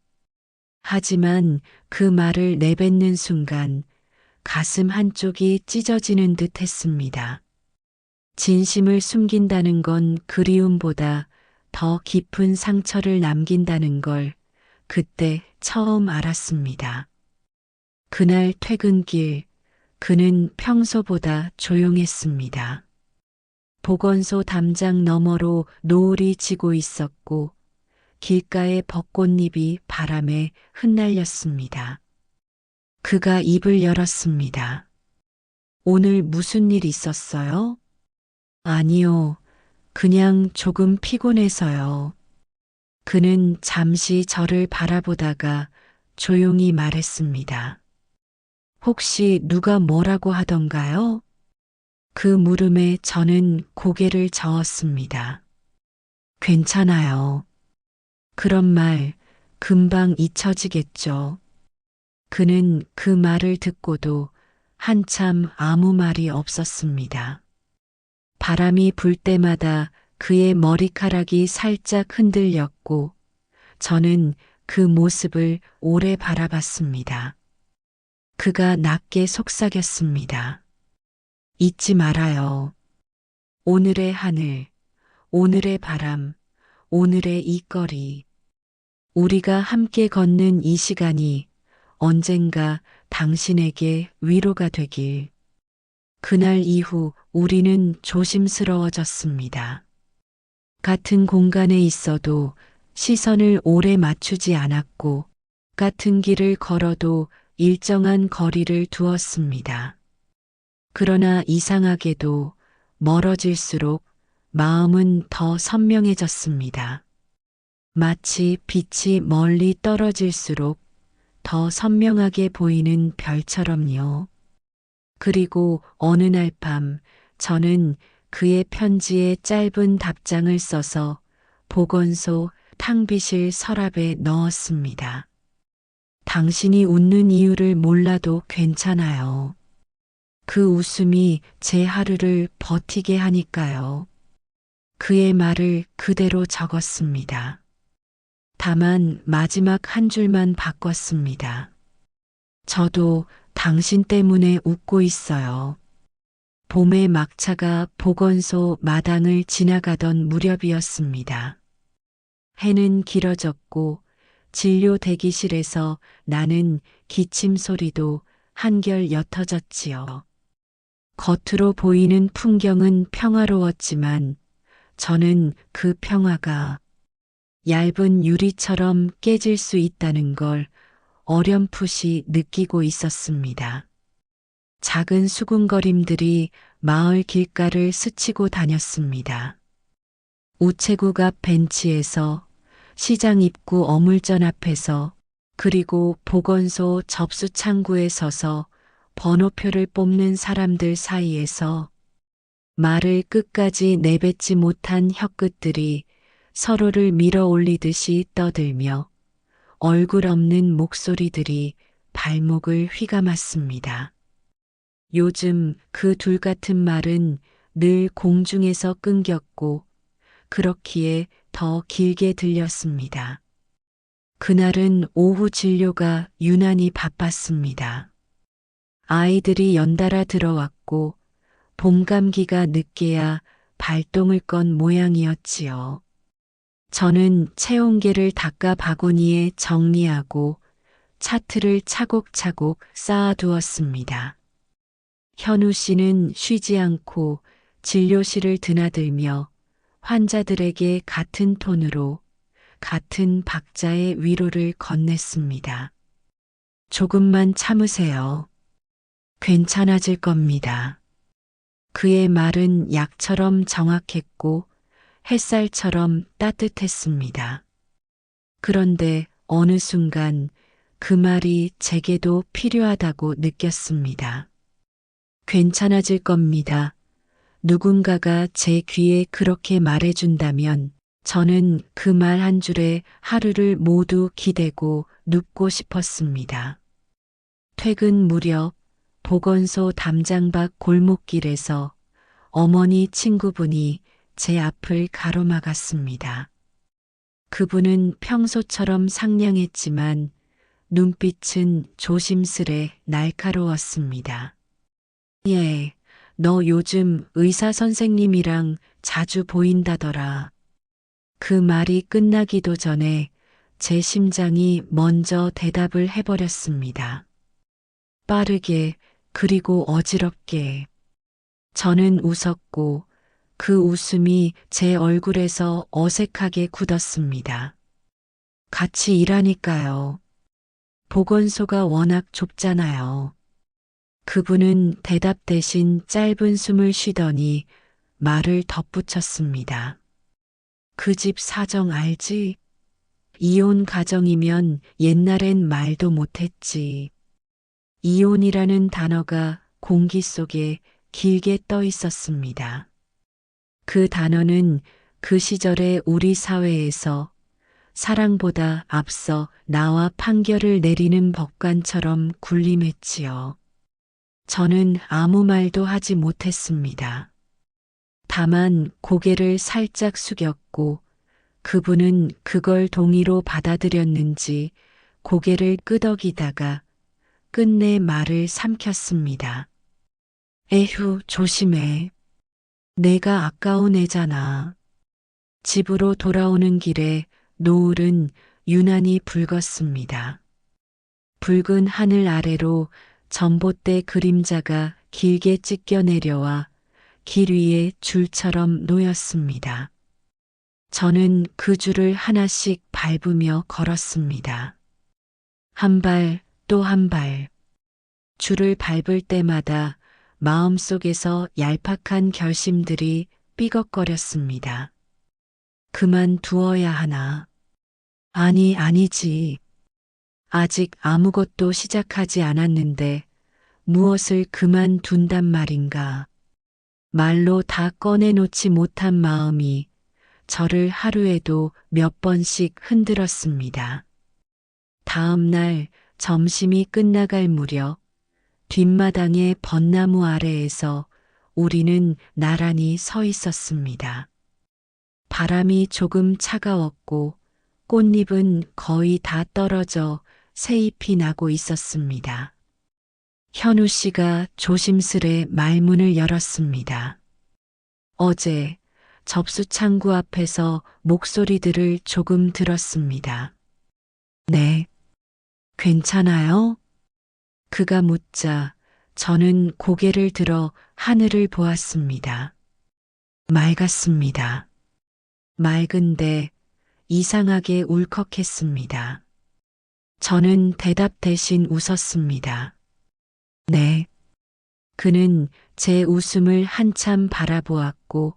하지만 그 말을 내뱉는 순간 가슴 한쪽이 찢어지는 듯 했습니다. 진심을 숨긴다는 건 그리움보다 더 깊은 상처를 남긴다는 걸 그때 처음 알았습니다. 그날 퇴근길, 그는 평소보다 조용했습니다. 보건소 담장 너머로 노을이 지고 있었고 길가의 벚꽃잎이 바람에 흩날렸습니다. 그가 입을 열었습니다. 오늘 무슨 일 있었어요? 아니요, 그냥 조금 피곤해서요. 그는 잠시 저를 바라보다가 조용히 말했습니다. 혹시 누가 뭐라고 하던가요? 그 물음에 저는 고개를 저었습니다. 괜찮아요. 그런 말 금방 잊혀지겠죠. 그는 그 말을 듣고도 한참 아무 말이 없었습니다. 바람이 불 때마다 그의 머리카락이 살짝 흔들렸고 저는 그 모습을 오래 바라봤습니다. 그가 낮게 속삭였습니다. 잊지 말아요. 오늘의 하늘, 오늘의 바람, 오늘의 이 거리. 우리가 함께 걷는 이 시간이 언젠가 당신에게 위로가 되길. 그날 이후 우리는 조심스러워졌습니다. 같은 공간에 있어도 시선을 오래 맞추지 않았고, 같은 길을 걸어도 일정한 거리를 두었습니다. 그러나 이상하게도 멀어질수록 마음은 더 선명해졌습니다. 마치 빛이 멀리 떨어질수록 더 선명하게 보이는 별처럼요. 그리고 어느 날 밤 저는 그의 편지에 짧은 답장을 써서 보건소 탕비실 서랍에 넣었습니다. 당신이 웃는 이유를 몰라도 괜찮아요. 그 웃음이 제 하루를 버티게 하니까요. 그의 말을 그대로 적었습니다. 다만 마지막 한 줄만 바꿨습니다. 저도 당신 때문에 웃고 있어요. 봄의 막차가 보건소 마당을 지나가던 무렵이었습니다. 해는 길어졌고 진료 대기실에서 나는 기침 소리도 한결 옅어졌지요. 겉으로 보이는 풍경은 평화로웠지만 저는 그 평화가 얇은 유리처럼 깨질 수 있다는 걸 어렴풋이 느끼고 있었습니다. 작은 수군거림들이 마을 길가를 스치고 다녔습니다. 우체국 앞 벤치에서, 시장 입구 어물전 앞에서, 그리고 보건소 접수 창구에 서서 번호표를 뽑는 사람들 사이에서 말을 끝까지 내뱉지 못한 혀끝들이 서로를 밀어 올리듯이 떠들며 얼굴 없는 목소리들이 발목을 휘감았습니다. 요즘 그 둘 같은 말은 늘 공중에서 끊겼고 그렇기에 더 길게 들렸습니다. 그날은 오후 진료가 유난히 바빴습니다. 아이들이 연달아 들어왔고 봄 감기가 늦게야 발동을 건 모양이었지요. 저는 체온계를 닦아 바구니에 정리하고 차트를 차곡차곡 쌓아두었습니다. 현우 씨는 쉬지 않고 진료실을 드나들며 환자들에게 같은 톤으로 같은 박자의 위로를 건넸습니다. 조금만 참으세요. 괜찮아질 겁니다. 그의 말은 약처럼 정확했고 햇살처럼 따뜻했습니다. 그런데 어느 순간 그 말이 제게도 필요하다고 느꼈습니다. 괜찮아질 겁니다. 누군가가 제 귀에 그렇게 말해준다면 저는 그 말 한 줄에 하루를 모두 기대고 눕고 싶었습니다. 퇴근 무렵 보건소 담장 밖 골목길에서 어머니 친구분이 제 앞을 가로막았습니다. 그분은 평소처럼 상냥했지만 눈빛은 조심스레 날카로웠습니다. 예, 너 요즘 의사 선생님이랑 자주 보인다더라. 그 말이 끝나기도 전에 제 심장이 먼저 대답을 해버렸습니다. 빠르게, 그리고 어지럽게. 저는 웃었고 그 웃음이 제 얼굴에서 어색하게 굳었습니다. 같이 일하니까요. 보건소가 워낙 좁잖아요. 그분은 대답 대신 짧은 숨을 쉬더니 말을 덧붙였습니다. 그 집 사정 알지? 이혼 가정이면 옛날엔 말도 못했지. 이혼이라는 단어가 공기 속에 길게 떠 있었습니다. 그 단어는 그 시절의 우리 사회에서 사랑보다 앞서 나와 판결을 내리는 법관처럼 군림했지요. 저는 아무 말도 하지 못했습니다. 다만 고개를 살짝 숙였고 그분은 그걸 동의로 받아들였는지 고개를 끄덕이다가 끝내 말을 삼켰습니다. 에휴, 조심해. 내가 아까운 애잖아. 집으로 돌아오는 길에 노을은 유난히 붉었습니다. 붉은 하늘 아래로 전봇대 그림자가 길게 찢겨 내려와 길 위에 줄처럼 놓였습니다. 저는 그 줄을 하나씩 밟으며 걸었습니다. 한 발, 또 한 발. 줄을 밟을 때마다 마음속에서 얄팍한 결심들이 삐걱거렸습니다. 그만 두어야 하나? 아니지. 아직 아무것도 시작하지 않았는데 무엇을 그만둔단 말인가. 말로 다 꺼내놓지 못한 마음이 저를 하루에도 몇 번씩 흔들었습니다. 다음 날 점심이 끝나갈 무렵 뒷마당의 벚나무 아래에서 우리는 나란히 서 있었습니다. 바람이 조금 차가웠고 꽃잎은 거의 다 떨어져 새잎이 나고 있었습니다. 현우 씨가 조심스레 말문을 열었습니다. 어제 접수창구 앞에서 목소리들을 조금 들었습니다. 네, 괜찮아요? 그가 묻자 저는 고개를 들어 하늘을 보았습니다. 맑았습니다. 맑은데 이상하게 울컥했습니다. 저는 대답 대신 웃었습니다. 네. 그는 제 웃음을 한참 바라보았고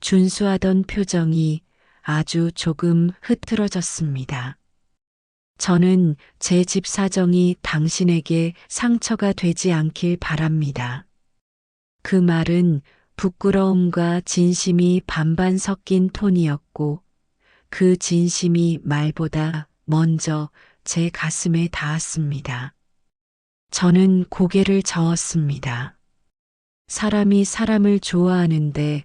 준수하던 표정이 아주 조금 흐트러졌습니다. 저는 제 집 사정이 당신에게 상처가 되지 않길 바랍니다. 그 말은 부끄러움과 진심이 반반 섞인 톤이었고 그 진심이 말보다 먼저 제 가슴에 닿았습니다. 저는 고개를 저었습니다. 사람이 사람을 좋아하는데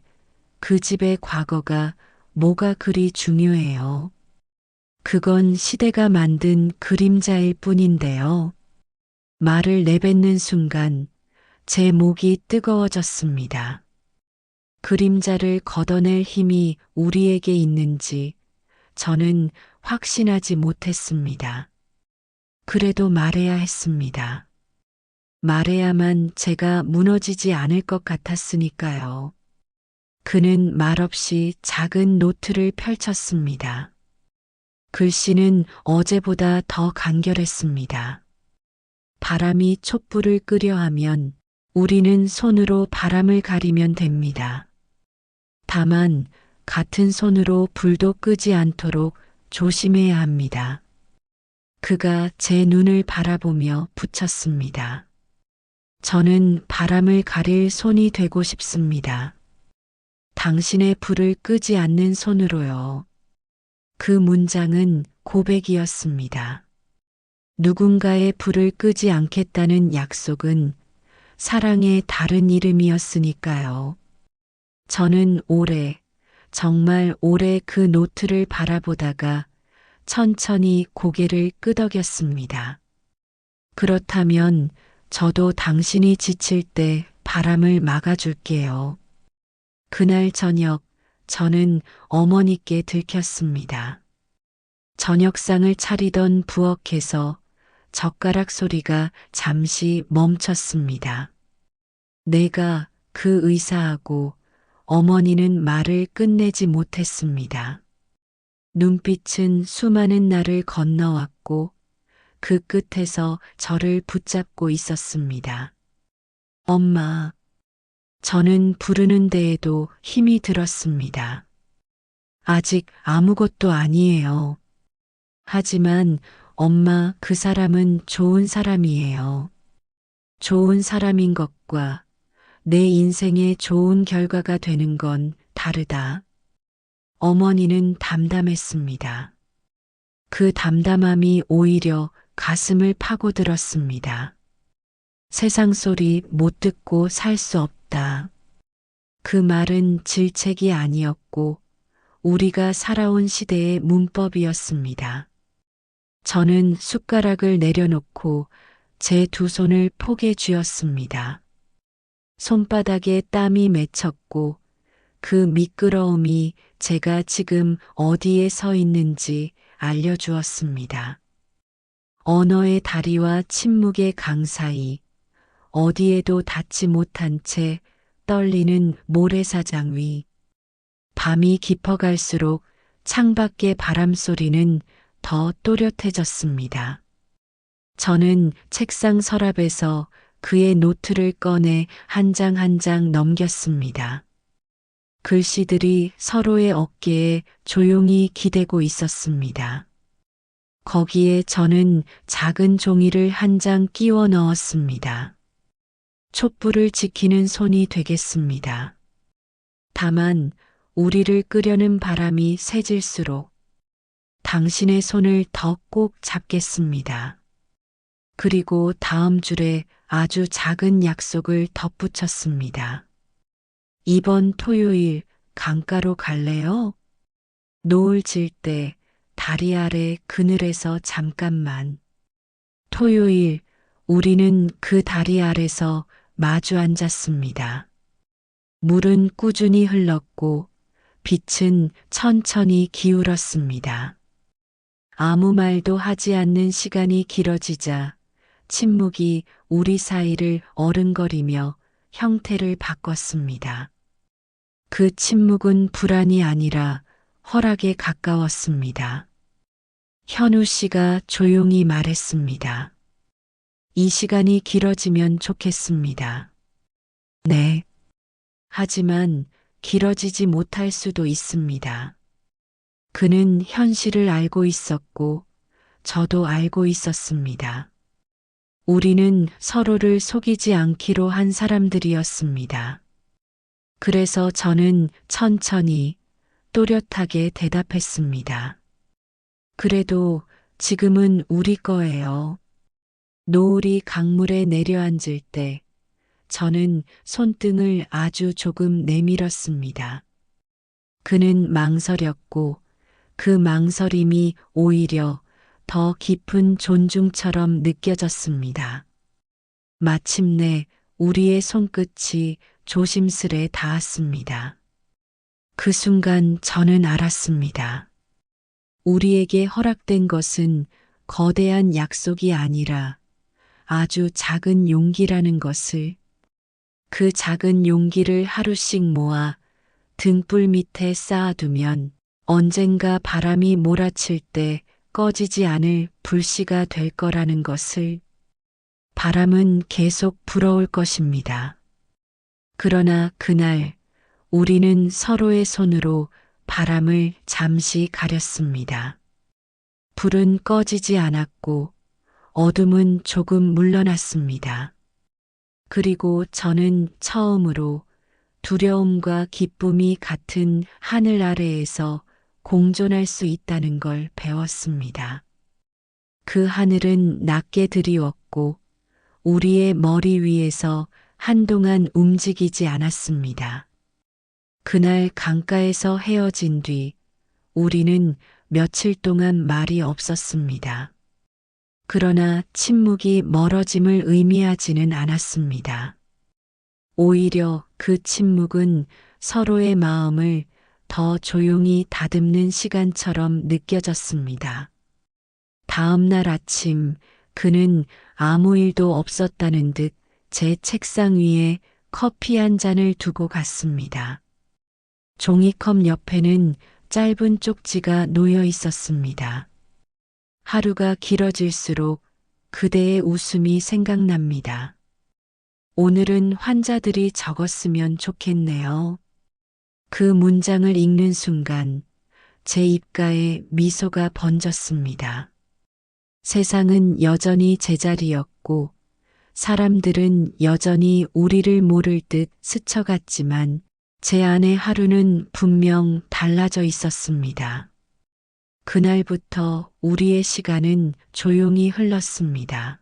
그 집의 과거가 뭐가 그리 중요해요. 그건 시대가 만든 그림자일 뿐인데요. 말을 내뱉는 순간 제 목이 뜨거워졌습니다. 그림자를 걷어낼 힘이 우리에게 있는지 저는 확신하지 못했습니다. 그래도 말해야 했습니다. 말해야만 제가 무너지지 않을 것 같았으니까요. 그는 말없이 작은 노트를 펼쳤습니다. 글씨는 어제보다 더 간결했습니다. 바람이 촛불을 끄려 하면 우리는 손으로 바람을 가리면 됩니다. 다만 같은 손으로 불도 끄지 않도록 조심해야 합니다. 그가 제 눈을 바라보며 붙였습니다. 저는 바람을 가릴 손이 되고 싶습니다. 당신의 불을 끄지 않는 손으로요. 그 문장은 고백이었습니다. 누군가의 불을 끄지 않겠다는 약속은 사랑의 다른 이름이었으니까요. 저는 정말 오래 그 노트를 바라보다가 천천히 고개를 끄덕였습니다. 그렇다면 저도 당신이 지칠 때 바람을 막아줄게요. 그날 저녁 저는 어머니께 들켰습니다. 저녁상을 차리던 부엌에서 젓가락 소리가 잠시 멈췄습니다. 내가 그 의사하고 어머니는 말을 끝내지 못했습니다. 눈빛은 수많은 날을 건너왔고 그 끝에서 저를 붙잡고 있었습니다. 엄마, 저는 부르는 데에도 힘이 들었습니다. 아직 아무것도 아니에요. 하지만 엄마, 그 사람은 좋은 사람이에요. 좋은 사람인 것과 내 인생에 좋은 결과가 되는 건 다르다. 어머니는 담담했습니다. 그 담담함이 오히려 가슴을 파고들었습니다. 세상 소리 못 듣고 살 수 없다. 그 말은 질책이 아니었고 우리가 살아온 시대의 문법이었습니다. 저는 숟가락을 내려놓고 제 두 손을 포개 쥐었습니다. 손바닥에 땀이 맺혔고 그 미끄러움이 제가 지금 어디에 서 있는지 알려주었습니다. 언어의 다리와 침묵의 강 사이, 어디에도 닿지 못한 채 떨리는 모래사장 위. 밤이 깊어갈수록 창밖의 바람 소리는 더 또렷해졌습니다. 저는 책상 서랍에서 그의 노트를 꺼내 한 장 한 장 넘겼습니다. 글씨들이 서로의 어깨에 조용히 기대고 있었습니다. 거기에 저는 작은 종이를 한 장 끼워 넣었습니다. 촛불을 지키는 손이 되겠습니다. 다만 우리를 끄려는 바람이 세질수록 당신의 손을 더 꼭 잡겠습니다. 그리고 다음 줄에 아주 작은 약속을 덧붙였습니다. 이번 토요일 강가로 갈래요? 노을 질 때 다리 아래 그늘에서 잠깐만. 토요일 우리는 그 다리 아래서 마주 앉았습니다. 물은 꾸준히 흘렀고 빛은 천천히 기울었습니다. 아무 말도 하지 않는 시간이 길어지자 침묵이 우리 사이를 어른거리며 형태를 바꿨습니다. 그 침묵은 불안이 아니라 허락에 가까웠습니다. 현우 씨가 조용히 말했습니다. 이 시간이 길어지면 좋겠습니다. 네. 하지만 길어지지 못할 수도 있습니다. 그는 현실을 알고 있었고 저도 알고 있었습니다. 우리는 서로를 속이지 않기로 한 사람들이었습니다. 그래서 저는 천천히 또렷하게 대답했습니다. 그래도 지금은 우리 거예요. 노을이 강물에 내려앉을 때 저는 손등을 아주 조금 내밀었습니다. 그는 망설였고 그 망설임이 오히려 더 깊은 존중처럼 느껴졌습니다. 마침내 우리의 손끝이 조심스레 닿았습니다. 그 순간 저는 알았습니다. 우리에게 허락된 것은 거대한 약속이 아니라 아주 작은 용기라는 것을, 그 작은 용기를 하루씩 모아 등불 밑에 쌓아두면 언젠가 바람이 몰아칠 때 꺼지지 않을 불씨가 될 거라는 것을. 바람은 계속 불어올 것입니다. 그러나 그날 우리는 서로의 손으로 바람을 잠시 가렸습니다. 불은 꺼지지 않았고 어둠은 조금 물러났습니다. 그리고 저는 처음으로 두려움과 기쁨이 같은 하늘 아래에서 공존할 수 있다는 걸 배웠습니다. 그 하늘은 낮게 드리웠고 우리의 머리 위에서 한동안 움직이지 않았습니다. 그날 강가에서 헤어진 뒤 우리는 며칠 동안 말이 없었습니다. 그러나 침묵이 멀어짐을 의미하지는 않았습니다. 오히려 그 침묵은 서로의 마음을 더 조용히 다듬는 시간처럼 느껴졌습니다. 다음 날 아침 그는 아무 일도 없었다는 듯 제 책상 위에 커피 한 잔을 두고 갔습니다. 종이컵 옆에는 짧은 쪽지가 놓여 있었습니다. 하루가 길어질수록 그대의 웃음이 생각납니다. 오늘은 환자들이 적었으면 좋겠네요. 그 문장을 읽는 순간 제 입가에 미소가 번졌습니다. 세상은 여전히 제자리였고 사람들은 여전히 우리를 모를 듯 스쳐갔지만 제 안의 하루는 분명 달라져 있었습니다. 그날부터 우리의 시간은 조용히 흘렀습니다.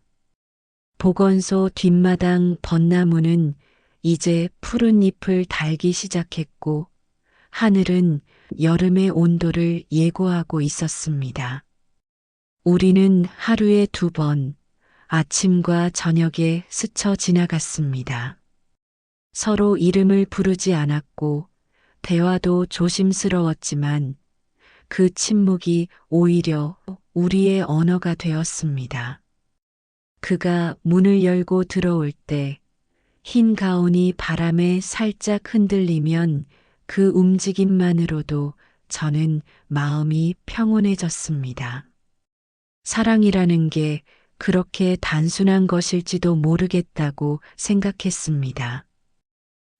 보건소 뒷마당 벚나무는 이제 푸른 잎을 달기 시작했고 하늘은 여름의 온도를 예고하고 있었습니다. 우리는 하루에 2번 아침과 저녁에 스쳐 지나갔습니다. 서로 이름을 부르지 않았고 대화도 조심스러웠지만 그 침묵이 오히려 우리의 언어가 되었습니다. 그가 문을 열고 들어올 때 흰 가운이 바람에 살짝 흔들리면 그 움직임만으로도 저는 마음이 평온해졌습니다. 사랑이라는 게 그렇게 단순한 것일지도 모르겠다고 생각했습니다.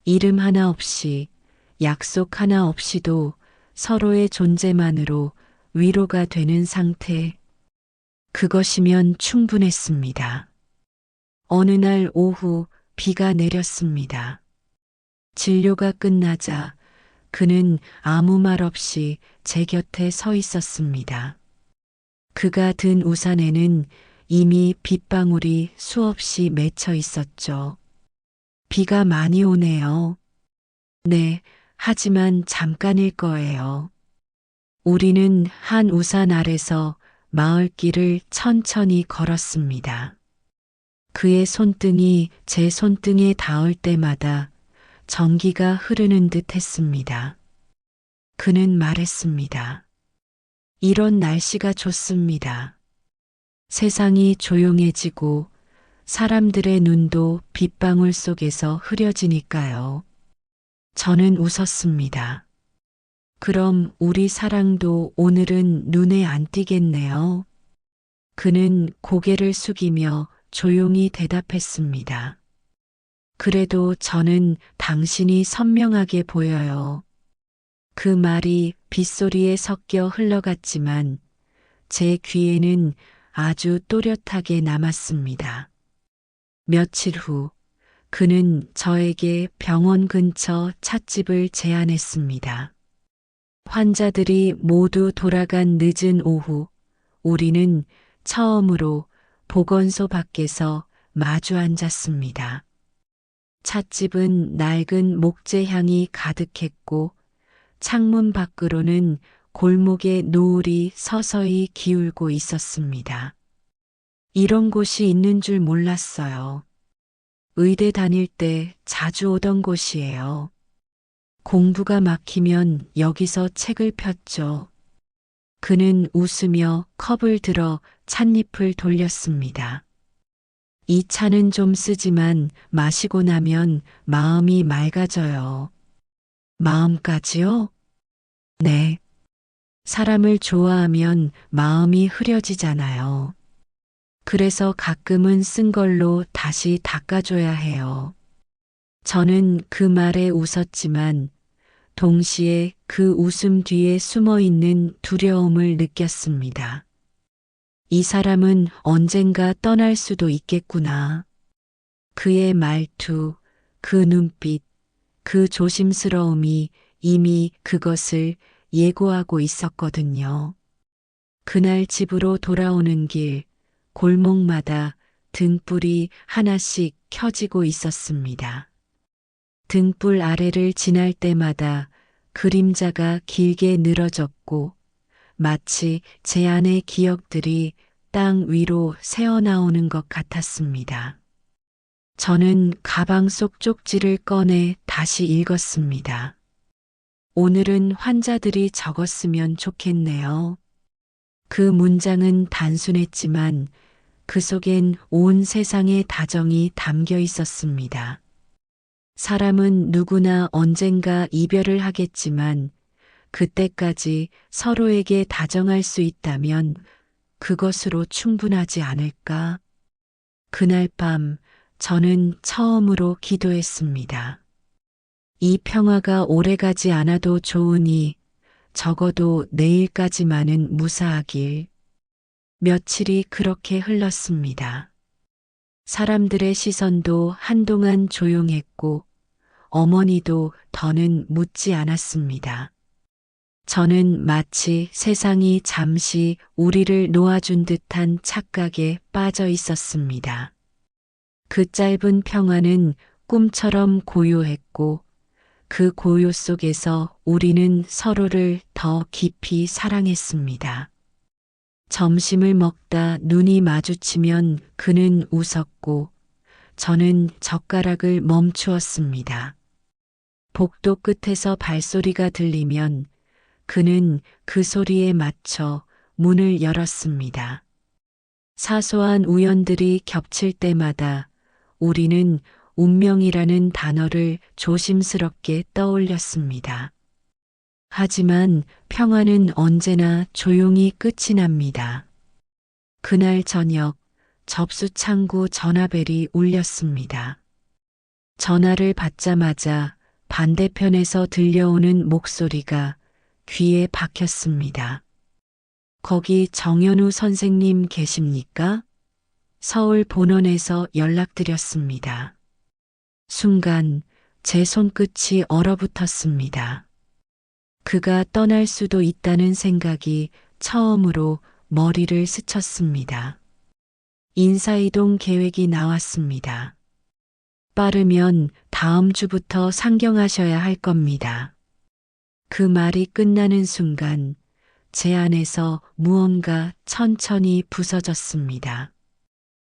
이름 하나 없이, 약속 하나 없이도 서로의 존재만으로 위로가 되는 상태. 그것이면 충분했습니다. 어느 날 오후 비가 내렸습니다. 진료가 끝나자 그는 아무 말 없이 제 곁에 서 있었습니다. 그가 든 우산에는 이미 빗방울이 수없이 맺혀 있었죠. 비가 많이 오네요. 네, 하지만 잠깐일 거예요. 우리는 한 우산 아래서 마을길을 천천히 걸었습니다. 그의 손등이 제 손등에 닿을 때마다 전기가 흐르는 듯 했습니다. 그는 말했습니다. 이런 날씨가 좋습니다. 세상이 조용해지고 사람들의 눈도 빗방울 속에서 흐려지니까요. 저는 웃었습니다. 그럼 우리 사랑도 오늘은 눈에 안 띄겠네요. 그는 고개를 숙이며 조용히 대답했습니다. 그래도 저는 당신이 선명하게 보여요. 그 말이 빗소리에 섞여 흘러갔지만 제 귀에는 아주 또렷하게 남았습니다. 며칠 후 그는 저에게 병원 근처 찻집을 제안했습니다. 환자들이 모두 돌아간 늦은 오후 우리는 처음으로 보건소 밖에서 마주 앉았습니다. 찻집은 낡은 목재 향이 가득했고 창문 밖으로는 골목의 노을이 서서히 기울고 있었습니다. 이런 곳이 있는 줄 몰랐어요. 의대 다닐 때 자주 오던 곳이에요. 공부가 막히면 여기서 책을 폈죠. 그는 웃으며 컵을 들어 찻잎을 돌렸습니다. 이 차는 좀 쓰지만 마시고 나면 마음이 맑아져요. 마음까지요? 네. 사람을 좋아하면 마음이 흐려지잖아요. 그래서 가끔은 쓴 걸로 다시 닦아줘야 해요. 저는 그 말에 웃었지만 동시에 그 웃음 뒤에 숨어 있는 두려움을 느꼈습니다. 이 사람은 언젠가 떠날 수도 있겠구나. 그의 말투, 그 눈빛, 그 조심스러움이 이미 그것을 예고하고 있었거든요. 그날 집으로 돌아오는 길, 골목마다 등불이 하나씩 켜지고 있었습니다. 등불 아래를 지날 때마다 그림자가 길게 늘어졌고 마치 제 안의 기억들이 땅 위로 새어나오는 것 같았습니다. 저는 가방 속 쪽지를 꺼내 다시 읽었습니다. 오늘은 환자들이 적었으면 좋겠네요. 그 문장은 단순했지만 그 속엔 온 세상의 다정이 담겨 있었습니다. 사람은 누구나 언젠가 이별을 하겠지만 그때까지 서로에게 다정할 수 있다면 그것으로 충분하지 않을까? 그날 밤 저는 처음으로 기도했습니다. 이 평화가 오래가지 않아도 좋으니 적어도 내일까지만은 무사하길. 며칠이 그렇게 흘렀습니다. 사람들의 시선도 한동안 조용했고 어머니도 더는 묻지 않았습니다. 저는 마치 세상이 잠시 우리를 놓아준 듯한 착각에 빠져 있었습니다. 그 짧은 평화는 꿈처럼 고요했고 그 고요 속에서 우리는 서로를 더 깊이 사랑했습니다. 점심을 먹다 눈이 마주치면 그는 웃었고 저는 젓가락을 멈추었습니다. 복도 끝에서 발소리가 들리면 그는 그 소리에 맞춰 문을 열었습니다. 사소한 우연들이 겹칠 때마다 우리는 운명이라는 단어를 조심스럽게 떠올렸습니다. 하지만 평화는 언제나 조용히 끝이 납니다. 그날 저녁 접수창구 전화벨이 울렸습니다. 전화를 받자마자 반대편에서 들려오는 목소리가 귀에 박혔습니다. 거기 정연우 선생님 계십니까? 서울 본원에서 연락드렸습니다. 순간 제 손끝이 얼어붙었습니다. 그가 떠날 수도 있다는 생각이 처음으로 머리를 스쳤습니다. 인사이동 계획이 나왔습니다. 빠르면 다음 주부터 상경하셔야 할 겁니다. 그 말이 끝나는 순간 제 안에서 무언가 천천히 부서졌습니다.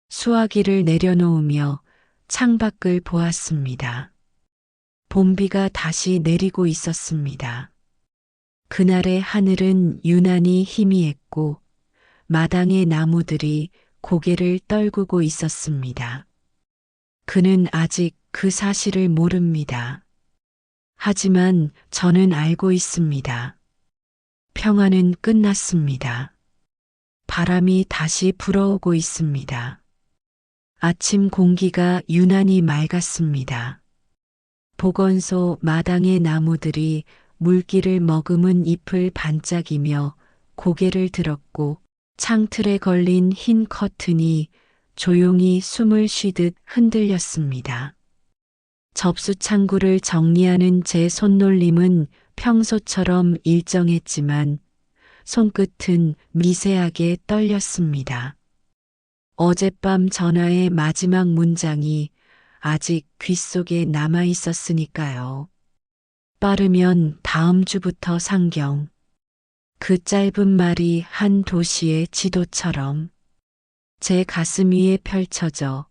수화기를 내려놓으며 창밖을 보았습니다. 봄비가 다시 내리고 있었습니다. 그날의 하늘은 유난히 희미했고 마당의 나무들이 고개를 떨구고 있었습니다. 그는 아직 그 사실을 모릅니다. 하지만 저는 알고 있습니다. 평화는 끝났습니다. 바람이 다시 불어오고 있습니다. 아침 공기가 유난히 맑았습니다. 보건소 마당의 나무들이 물기를 머금은 잎을 반짝이며 고개를 들었고 창틀에 걸린 흰 커튼이 조용히 숨을 쉬듯 흔들렸습니다. 접수창구를 정리하는 제 손놀림은 평소처럼 일정했지만 손끝은 미세하게 떨렸습니다. 어젯밤 전화의 마지막 문장이 아직 귓속에 남아 있었으니까요. 빠르면 다음 주부터 상경. 그 짧은 말이 한 도시의 지도처럼 제 가슴 위에 펼쳐져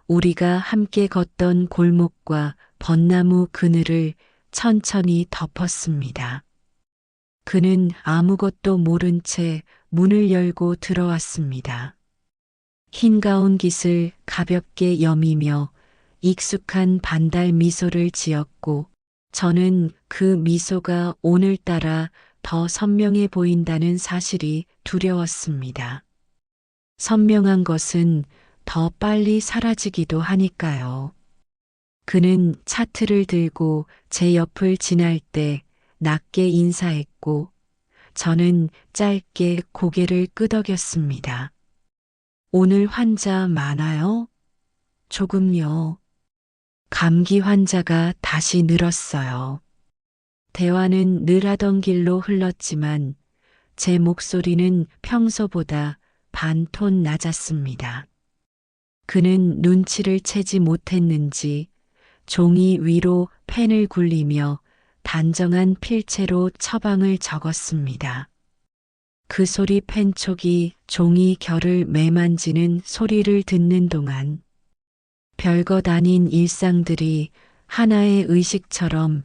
우리가 함께 걷던 골목과 벚나무 그늘을 천천히 덮었습니다. 그는 아무것도 모른 채 문을 열고 들어왔습니다. 흰 가운 깃을 가볍게 여미며 익숙한 반달 미소를 지었고 저는 그 미소가 오늘따라 더 선명해 보인다는 사실이 두려웠습니다. 선명한 것은 더 빨리 사라지기도 하니까요. 그는 차트를 들고 제 옆을 지날 때 낮게 인사했고 저는 짧게 고개를 끄덕였습니다. 오늘 환자 많아요? 조금요. 감기 환자가 다시 늘었어요. 대화는 늘 하던 길로 흘렀지만 제 목소리는 평소보다 반 톤 낮았습니다. 그는 눈치를 채지 못했는지 종이 위로 펜을 굴리며 단정한 필체로 처방을 적었습니다. 그 소리 펜촉이 종이 결을 매만지는 소리를 듣는 동안 별것 아닌 일상들이 하나의 의식처럼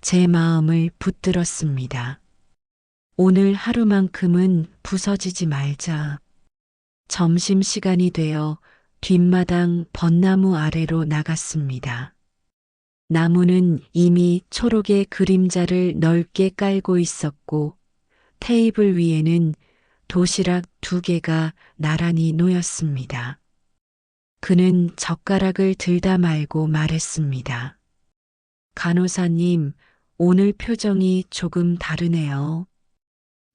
제 마음을 붙들었습니다. 오늘 하루만큼은 부서지지 말자. 점심시간이 되어 뒷마당 벚나무 아래로 나갔습니다. 나무는 이미 초록의 그림자를 넓게 깔고 있었고 테이블 위에는 도시락 2개가 나란히 놓였습니다. 그는 젓가락을 들다 말고 말했습니다. 간호사님, 오늘 표정이 조금 다르네요.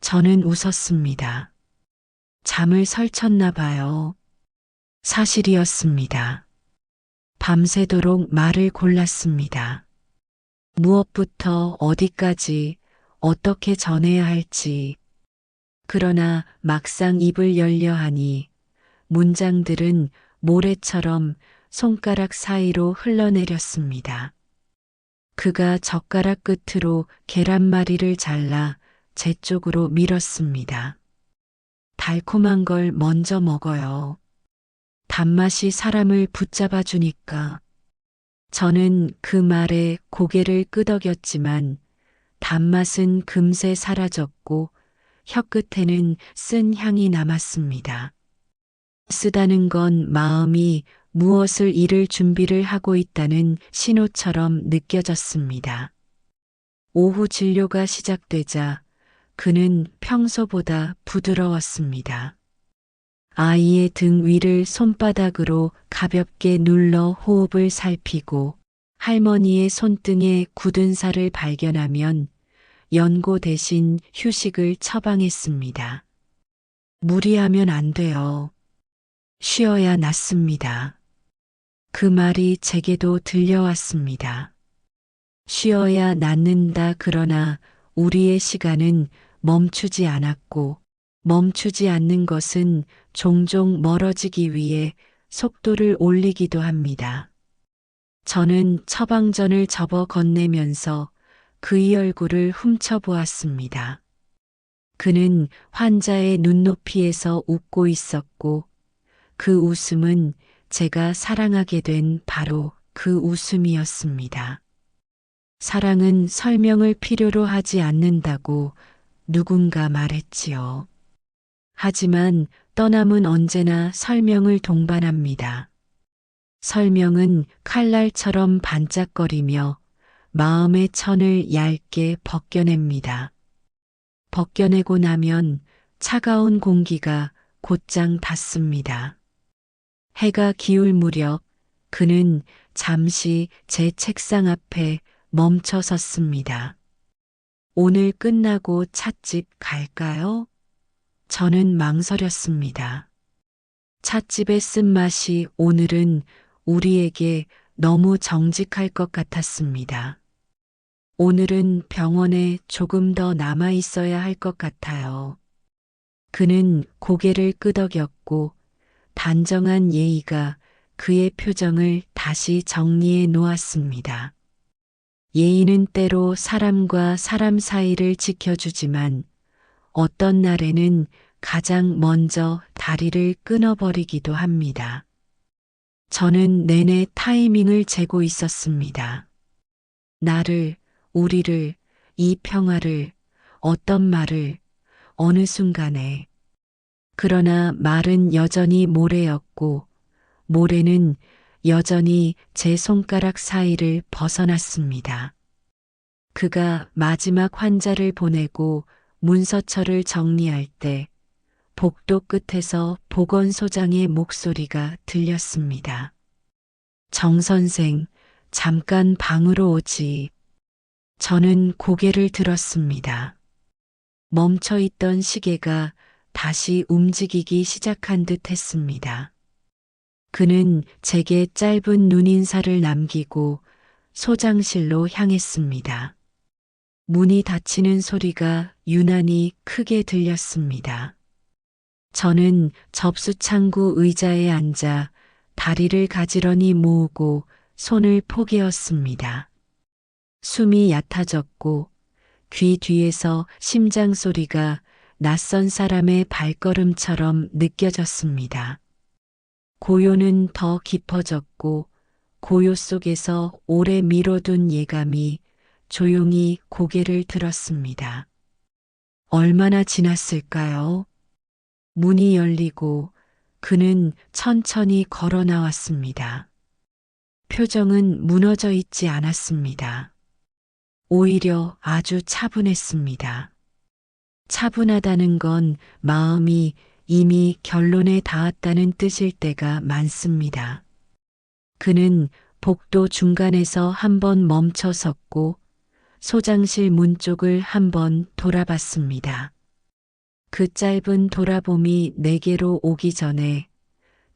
저는 웃었습니다. 잠을 설쳤나 봐요. 사실이었습니다. 밤새도록 말을 골랐습니다. 무엇부터 어디까지 어떻게 전해야 할지. 그러나 막상 입을 열려 하니 문장들은 모래처럼 손가락 사이로 흘러내렸습니다. 그가 젓가락 끝으로 계란말이를 잘라 제 쪽으로 밀었습니다. 달콤한 걸 먼저 먹어요. 단맛이 사람을 붙잡아 주니까. 저는 그 말에 고개를 끄덕였지만 단맛은 금세 사라졌고 혀끝에는 쓴 향이 남았습니다. 쓰다는 건 마음이 무엇을 잃을 준비를 하고 있다는 신호처럼 느껴졌습니다. 오후 진료가 시작되자 그는 평소보다 부드러웠습니다. 아이의 등 위를 손바닥으로 가볍게 눌러 호흡을 살피고 할머니의 손등에 굳은 살을 발견하면 연고 대신 휴식을 처방했습니다. 무리하면 안 돼요. 쉬어야 낫습니다. 그 말이 제게도 들려왔습니다. 쉬어야 낫는다. 그러나 우리의 시간은 멈추지 않았고 멈추지 않는 것은 종종 멀어지기 위해 속도를 올리기도 합니다. 저는 처방전을 접어 건네면서 그의 얼굴을 훔쳐보았습니다. 그는 환자의 눈높이에서 웃고 있었고 그 웃음은 제가 사랑하게 된 바로 그 웃음이었습니다. 사랑은 설명을 필요로 하지 않는다고 누군가 말했지요. 하지만 떠남은 언제나 설명을 동반합니다. 설명은 칼날처럼 반짝거리며 마음의 천을 얇게 벗겨냅니다. 벗겨내고 나면 차가운 공기가 곧장 닿습니다. 해가 기울 무렵 그는 잠시 제 책상 앞에 멈춰 섰습니다. 오늘 끝나고 찻집 갈까요? 저는 망설였습니다. 찻집의 쓴맛이 오늘은 우리에게 너무 정직할 것 같았습니다. 오늘은 병원에 조금 더 남아 있어야 할 것 같아요. 그는 고개를 끄덕였고 단정한 예의가 그의 표정을 다시 정리해 놓았습니다. 예의는 때로 사람과 사람 사이를 지켜주지만 어떤 날에는 가장 먼저 다리를 끊어버리기도 합니다. 저는 내내 타이밍을 재고 있었습니다. 나를, 우리를, 이 평화를, 어떤 말을, 어느 순간에. 그러나 말은 여전히 모래였고 모래는 여전히 제 손가락 사이를 벗어났습니다. 그가 마지막 환자를 보내고 문서처를 정리할 때 복도 끝에서 보건소장의 목소리가 들렸습니다. 정 선생, 잠깐 방으로 오지. 저는 고개를 들었습니다. 멈춰있던 시계가 다시 움직이기 시작한 듯 했습니다. 그는 제게 짧은 눈인사를 남기고 소장실로 향했습니다. 문이 닫히는 소리가 유난히 크게 들렸습니다. 저는 접수창구 의자에 앉아 다리를 가지런히 모으고 손을 포개었습니다. 숨이 얕아졌고 귀 뒤에서 심장 소리가 낯선 사람의 발걸음처럼 느껴졌습니다. 고요는 더 깊어졌고 고요 속에서 오래 미뤄둔 예감이 조용히 고개를 들었습니다. 얼마나 지났을까요? 문이 열리고 그는 천천히 걸어 나왔습니다. 표정은 무너져 있지 않았습니다. 오히려 아주 차분했습니다. 차분하다는 건 마음이 이미 결론에 닿았다는 뜻일 때가 많습니다. 그는 복도 중간에서 한번 멈춰 섰고 소장실 문 쪽을 한번 돌아봤습니다. 그 짧은 돌아봄이 내게로 오기 전에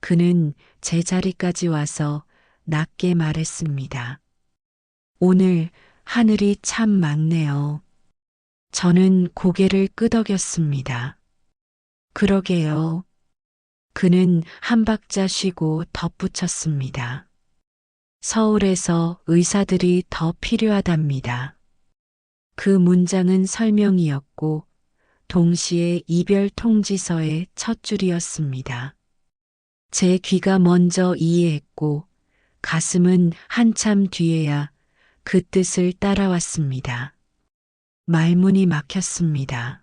그는 제 자리까지 와서 낮게 말했습니다. 오늘 하늘이 참 맑네요. 저는 고개를 끄덕였습니다. 그러게요. 그는 한 박자 쉬고 덧붙였습니다. 서울에서 의사들이 더 필요하답니다. 그 문장은 설명이었고 동시에 이별 통지서의 첫 줄이었습니다. 제 귀가 먼저 이해했고 가슴은 한참 뒤에야 그 뜻을 따라왔습니다. 말문이 막혔습니다.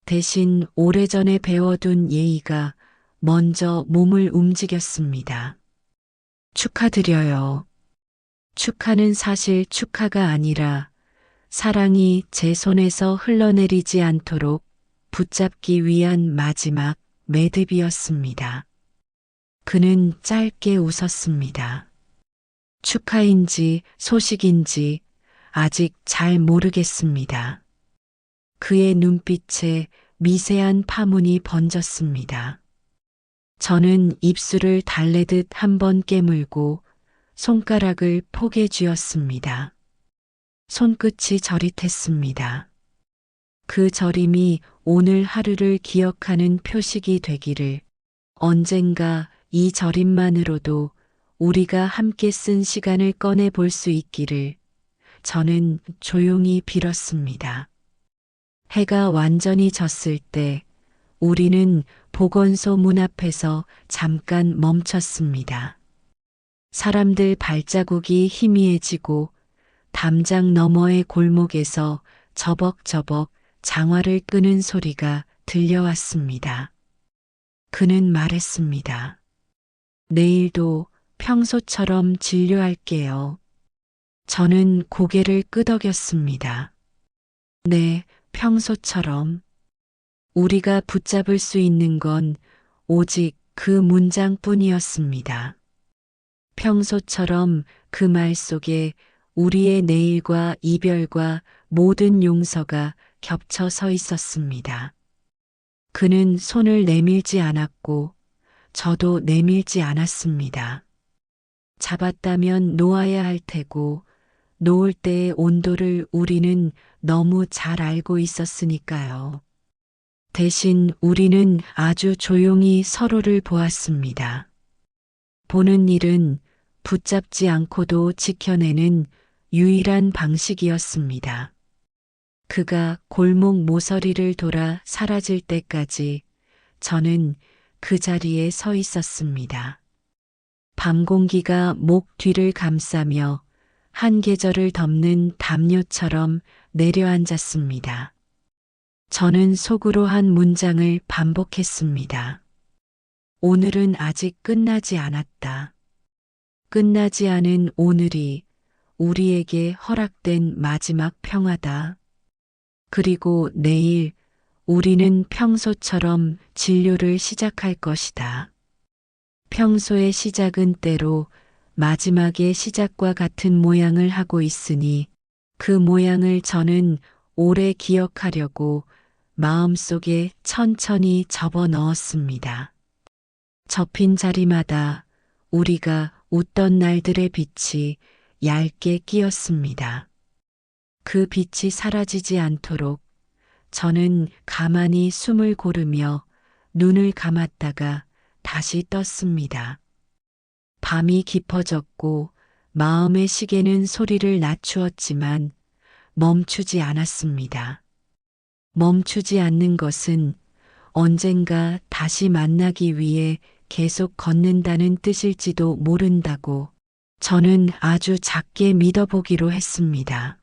대신 오래전에 배워둔 예의가 먼저 몸을 움직였습니다. 축하드려요. 축하는 사실 축하가 아니라 사랑이 제 손에서 흘러내리지 않도록 붙잡기 위한 마지막 매듭이었습니다. 그는 짧게 웃었습니다. 축하인지 소식인지 아직 잘 모르겠습니다. 그의 눈빛에 미세한 파문이 번졌습니다. 저는 입술을 달래듯 한번 깨물고 손가락을 포개 쥐었습니다. 손끝이 저릿했습니다. 그 저림이 오늘 하루를 기억하는 표식이 되기를, 언젠가 이 저림만으로도 우리가 함께 쓴 시간을 꺼내 볼 수 있기를 저는 조용히 빌었습니다. 해가 완전히 졌을 때 우리는 보건소 문 앞에서 잠깐 멈췄습니다. 사람들 발자국이 희미해지고 담장 너머의 골목에서 저벅저벅 장화를 끄는 소리가 들려왔습니다. 그는 말했습니다. 내일도 평소처럼 진료할게요. 저는 고개를 끄덕였습니다. 네, 평소처럼. 우리가 붙잡을 수 있는 건 오직 그 문장뿐이었습니다. 평소처럼 그 말 속에 우리의 내일과 이별과 모든 용서가 겹쳐 서 있었습니다. 그는 손을 내밀지 않았고 저도 내밀지 않았습니다. 잡았다면 놓아야 할 테고 놓을 때의 온도를 우리는 너무 잘 알고 있었으니까요. 대신 우리는 아주 조용히 서로를 보았습니다. 보는 일은 붙잡지 않고도 지켜내는 유일한 방식이었습니다. 그가 골목 모서리를 돌아 사라질 때까지 저는 그 자리에 서 있었습니다. 밤 공기가 목 뒤를 감싸며 한 계절을 덮는 담요처럼 내려앉았습니다. 저는 속으로 한 문장을 반복했습니다. 오늘은 아직 끝나지 않았다. 끝나지 않은 오늘이 우리에게 허락된 마지막 평화다. 그리고 내일 우리는 평소처럼 진료를 시작할 것이다. 평소의 시작은 때로 마지막의 시작과 같은 모양을 하고 있으니 그 모양을 저는 오래 기억하려고 마음속에 천천히 접어 넣었습니다. 접힌 자리마다 우리가 웃던 날들의 빛이 얇게 끼었습니다. 그 빛이 사라지지 않도록 저는 가만히 숨을 고르며 눈을 감았다가 다시 떴습니다. 밤이 깊어졌고 마음의 시계는 소리를 낮추었지만 멈추지 않았습니다. 멈추지 않는 것은 언젠가 다시 만나기 위해 계속 걷는다는 뜻일지도 모른다고 저는 아주 작게 믿어보기로 했습니다.